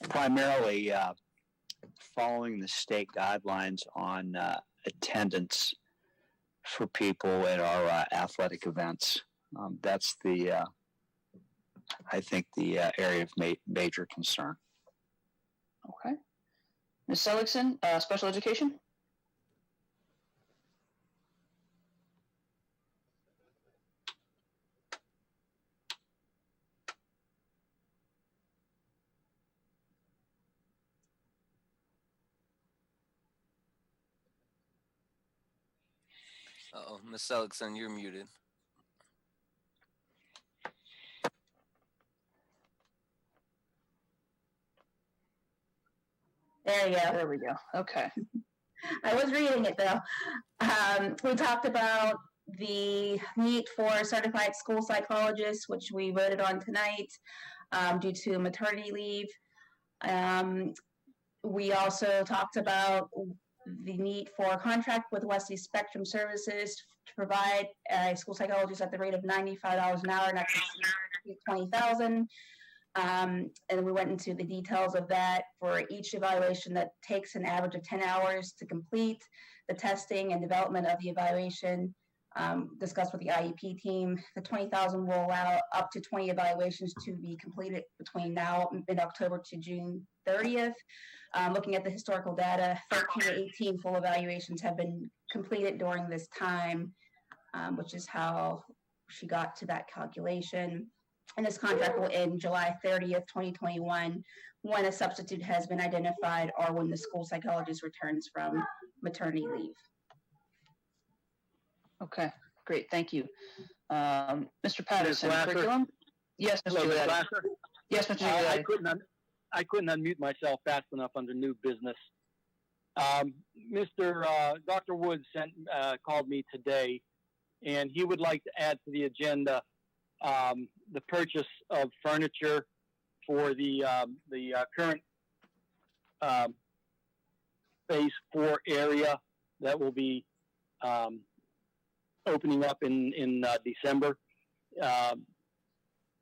Primarily following the state guidelines on attendance for people at our athletic events. That's the, I think, the area of major concern. Okay. Ms. Seligson, special education? Uh-oh, Ms. Seligson, you're muted. There you go. There we go. Okay. I was reading it though. We talked about the need for certified school psychologists, which we voted on tonight due to maternity leave. We also talked about the need for a contract with Wesley Spectrum Services to provide a school psychologist at the rate of $95 an hour, not $20,000. And we went into the details of that for each evaluation that takes an average of 10 hours to complete the testing and development of the evaluation. Discussed with the IEP team. The $20,000 will allow up to 20 evaluations to be completed between now mid-October to June 30th. Looking at the historical data, 13 to 18 full evaluations have been completed during this time, which is how she got to that calculation. And this contract will end July 30th, 2021, when a substitute has been identified or when the school psychologist returns from maternity leave. Okay, great. Thank you. Mr. Patterson, Ms. curriculum? Yes, Mr. Hello, Ms. Gigliotti. Lasser. Yes, Mr. Gigliotti. I couldn't unmute myself fast enough under new business. Dr. Woods called me today, and he would like to add to the agenda the purchase of furniture for the current Phase 4 area that will be opening up in December.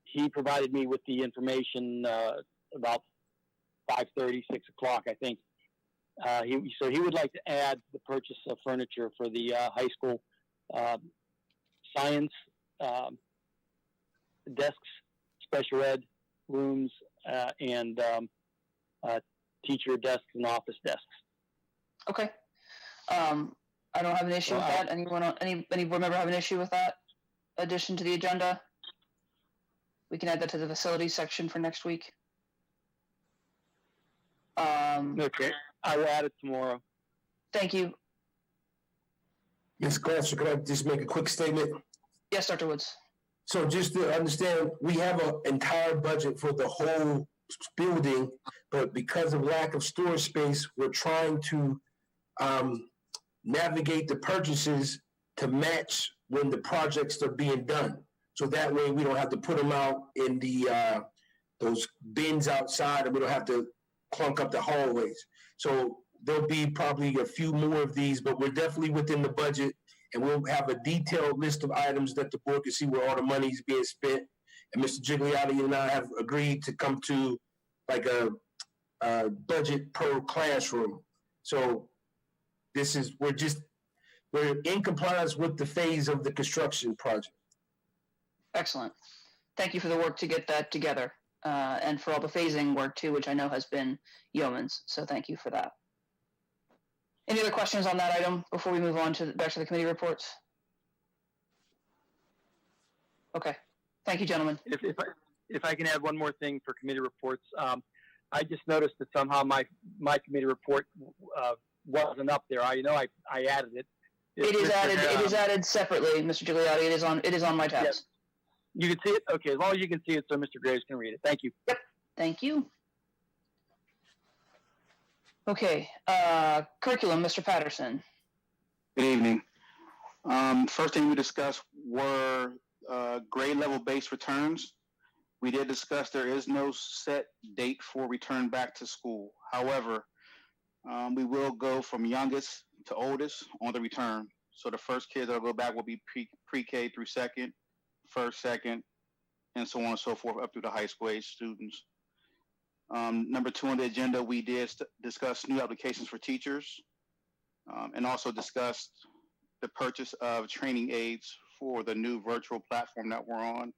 He provided me with the information about 5:30, 6 o'clock, I think. So he would like to add the purchase of furniture for the high school science desks, special ed rooms, and teacher desks and office desks. Okay. I don't have an issue with that. Any board member have an issue with that addition to the agenda? We can add that to the facilities section for next week. Okay, I will add it tomorrow. Thank you. Ms. Glasser, could I just make a quick statement? Yes, Dr. Woods. So just to understand, we have an entire budget for the whole building, but because of lack of storage space, we're trying to navigate the purchases to match when the projects are being done. So that way we don't have to put them out in the those bins outside, and we don't have to clunk up the hallways. So there'll be probably a few more of these, but we're definitely within the budget, and we'll have a detailed list of items that the board can see where all the money is being spent. And Mr. Gigliotti and I have agreed to come to like a budget per classroom. So we're in compliance with the phase of the construction project. Excellent. Thank you for the work to get that together, and for all the phasing work too, which I know has been yeoman's. So thank you for that. Any other questions on that item before we move on to back to the committee reports? Okay. Thank you, gentlemen. If I can add one more thing for committee reports, I just noticed that somehow my committee report wasn't up there. I added it. It is added separately, Mr. Gigliotti. It is on my tabs. Yes. You can see it? Okay, as long as you can see it so Mr. Graves can read it. Thank you. Yep. Thank you. Okay. Curriculum, Mr. Patterson. Good evening. First thing we discussed were grade level based returns. We did discuss there is no set date for return back to school. However, we will go from youngest to oldest on the return. So the first kids that'll go back will be pre-K through second, first, second, and so on and so forth up through the high school age students. Number 2 on the agenda, we did discuss new applications for teachers, and also discussed the purchase of training aids for the new virtual platform that we're on,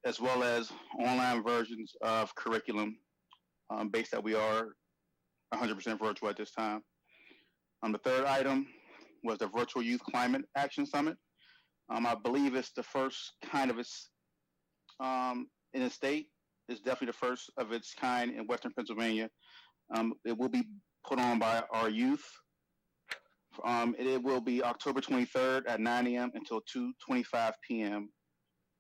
as well as online versions of curriculum, based that we are 100% virtual at this time. The third item was the Virtual Youth Climate Action Summit. I believe it's the first kind of its in the state. It's definitely the first of its kind in Western Pennsylvania. It will be put on by our youth. It will be October 23rd at 9 a.m. until 2:25 p.m.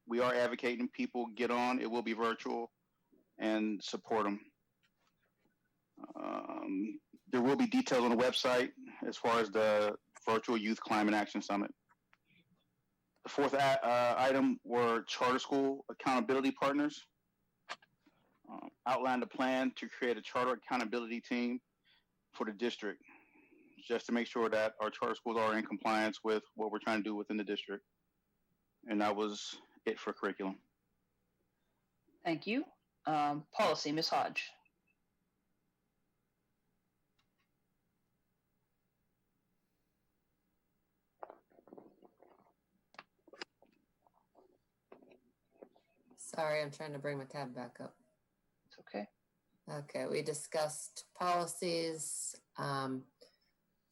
We are advocating people get on. It will be virtual, and support them. There will be details on the website as far as the Virtual Youth Climate Action Summit. The fourth item were charter school accountability partners. Outlined a plan to create a charter accountability team for the district, just to make sure that our charter schools are in compliance with what we're trying to do within the district. And that was it for curriculum. Thank you. Policy, Ms. Hodge. Sorry, I'm trying to bring my tab back up. It's okay. Okay, we discussed policies,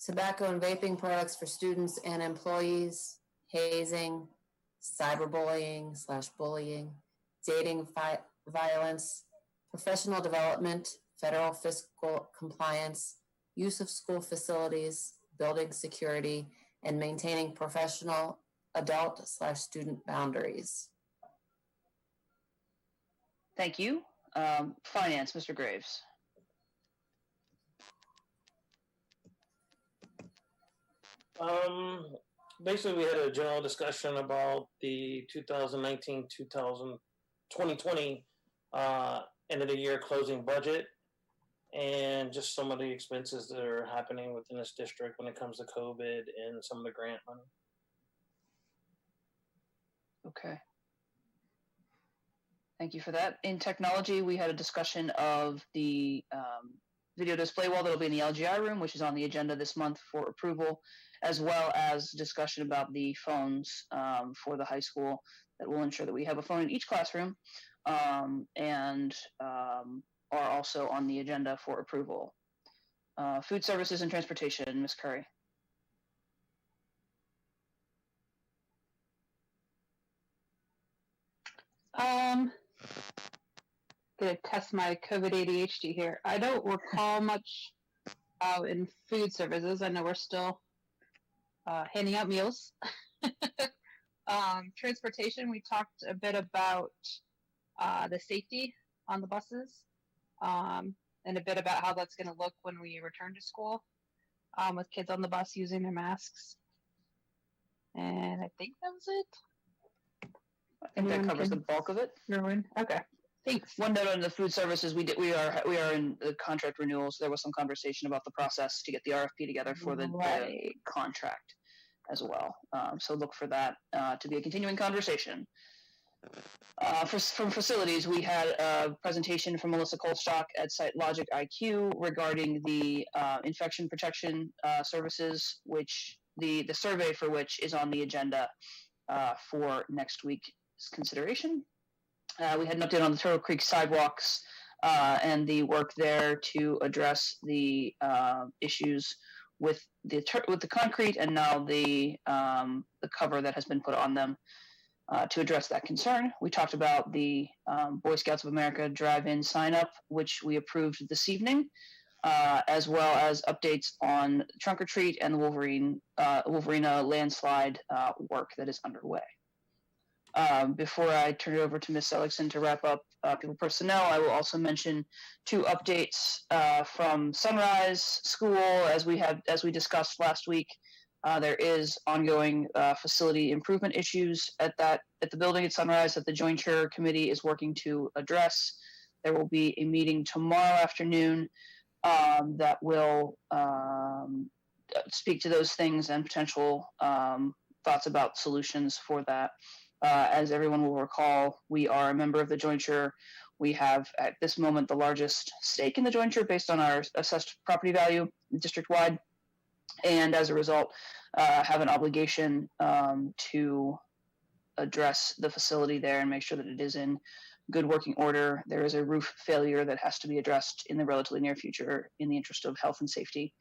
tobacco and vaping products for students and employees, hazing, cyberbullying/bullying, dating violence, professional development, federal fiscal compliance, use of school facilities, building security, and maintaining professional adult/student boundaries. Thank you. Finance, Mr. Graves. Basically, we had a general discussion about the 2019-2020 end of the year closing budget, and just some of the expenses that are happening within this district when it comes to COVID and some of the grant money. Okay. Thank you for that. In technology, we had a discussion of the video display wall that will be in the LGI room, which is on the agenda this month for approval, as well as discussion about the phones for the high school that will ensure that we have a phone in each classroom, and are also on the agenda for approval. Food services and transportation, Ms. Curry. Gonna test my COVID ADHD here. I don't recall much in food services. I know we're still handing out meals. Transportation, we talked a bit about the safety on the buses, and a bit about how that's going to look when we return to school, with kids on the bus using their masks. And I think that was it. I think that covers the bulk of it. Okay. Thanks. One note on the food services, we are in the contract renewals. There was some conversation about the process to get the RFP together for the contract as well. So look for that to be a continuing conversation. From facilities, we had a presentation from Melissa Kolstock at Site Logic IQ regarding the infection protection services, which the survey for which is on the agenda for next week's consideration. We had an update on the Turtle Creek sidewalks and the work there to address the issues with the concrete and now the cover that has been put on them to address that concern. We talked about the Boy Scouts of America drive-in sign-up, which we approved this evening, as well as updates on Trunk or Treat and the Wolverina landslide work that is underway. Before I turn it over to Ms. Seligson to wrap up people personnel, I will also mention 2 updates from Sunrise School, as we discussed last week. There is ongoing facility improvement issues at the building at Sunrise that the Jointure Committee is working to address. There will be a meeting tomorrow afternoon that will speak to those things and potential thoughts about solutions for that. As everyone will recall, we are a member of the Jointure. We have, at this moment, the largest stake in the Jointure based on our assessed property value district-wide, and as a result, have an obligation to address the facility there and make sure that it is in good working order. There is a roof failure that has to be addressed in the relatively near future in the interest of health and safety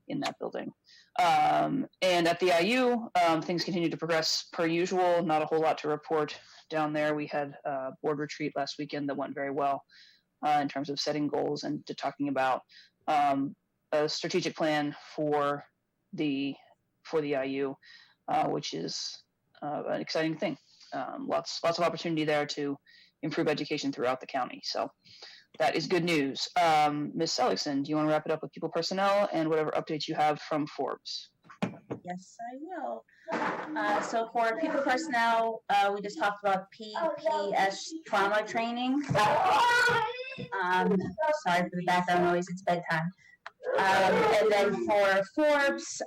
in that building. And at the IU, things continue to progress per usual. Not a whole lot to report down there. We had a board retreat last weekend that went very well in terms of setting goals and to talking about a strategic plan for the IU, which is an exciting thing. Lots of opportunity there to improve education throughout the county. So that is good news. Ms. Seligson, do you want to wrap it up with people personnel and whatever updates you have from Forbes? Yes, I will. So for people personnel, we just talked about PPS trauma training. Sorry for the background noise, it's bedtime. And then for Forbes,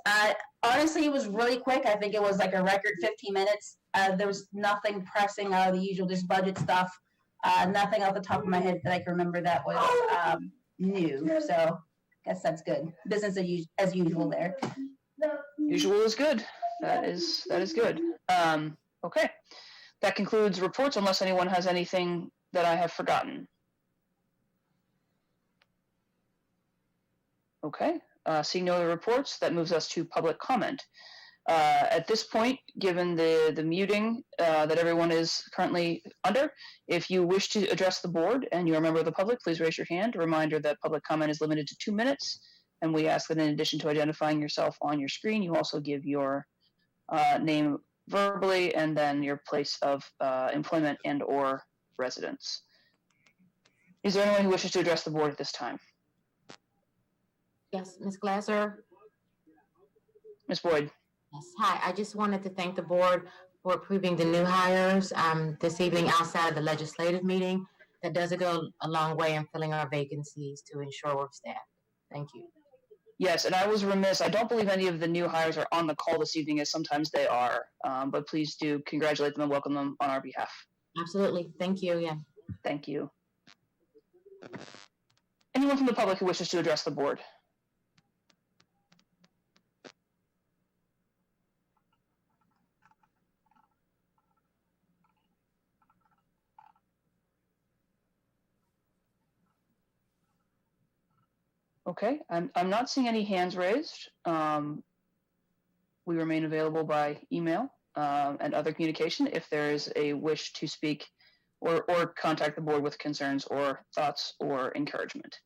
honestly, it was really quick. I think it was like a record 15 minutes. There was nothing pressing out of the usual, just budget stuff. Nothing off the top of my head that I can remember that was new. So I guess that's good. Business as usual there. Usual is good. That is good. Okay. That concludes reports unless anyone has anything that I have forgotten. Okay. Seeing no other reports, that moves us to public comment. At this point, given the muting that everyone is currently under, if you wish to address the board and you're a member of the public, please raise your hand. A reminder that public comment is limited to 2 minutes, and we ask that in addition to identifying yourself on your screen, you also give your name verbally and then your place of employment and or residence. Is there anyone who wishes to address the board at this time? Yes, Ms. Glasser. Ms. Boyd. Yes, hi. I just wanted to thank the board for approving the new hires this evening outside of the legislative meeting. That does go a long way in filling our vacancies to ensure we're staffed. Thank you. Yes, and I was remiss. I don't believe any of the new hires are on the call this evening, as sometimes they are. But please do congratulate them and welcome them on our behalf. Absolutely. Thank you again. Thank you. Anyone from the public who wishes to address the board? Okay, I'm not seeing any hands raised. We remain available by email and other communication if there is a wish to speak or contact the board with concerns or thoughts or encouragement.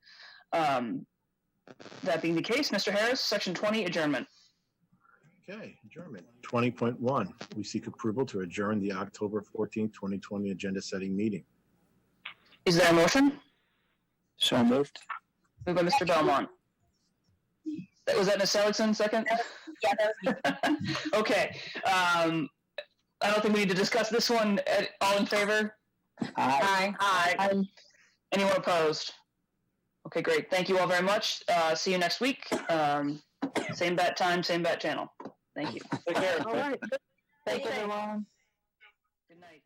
That being the case, Mr. Harris, Section 20, adjournment. Okay, adjournment. 20.1, we seek approval to adjourn the October 14th, 2020 agenda setting meeting. Is there a motion? So moved. Moved by Mr. Belmont. Was that Ms. Seligson, second? Yeah, that was me. Okay. I don't think we need to discuss this one. All in favor? Aye. Aye. Anyone opposed? Okay, great. Thank you all very much. See you next week. Same bat time, same bat channel. Thank you. Take care. All right. Thank you, everyone. Good night.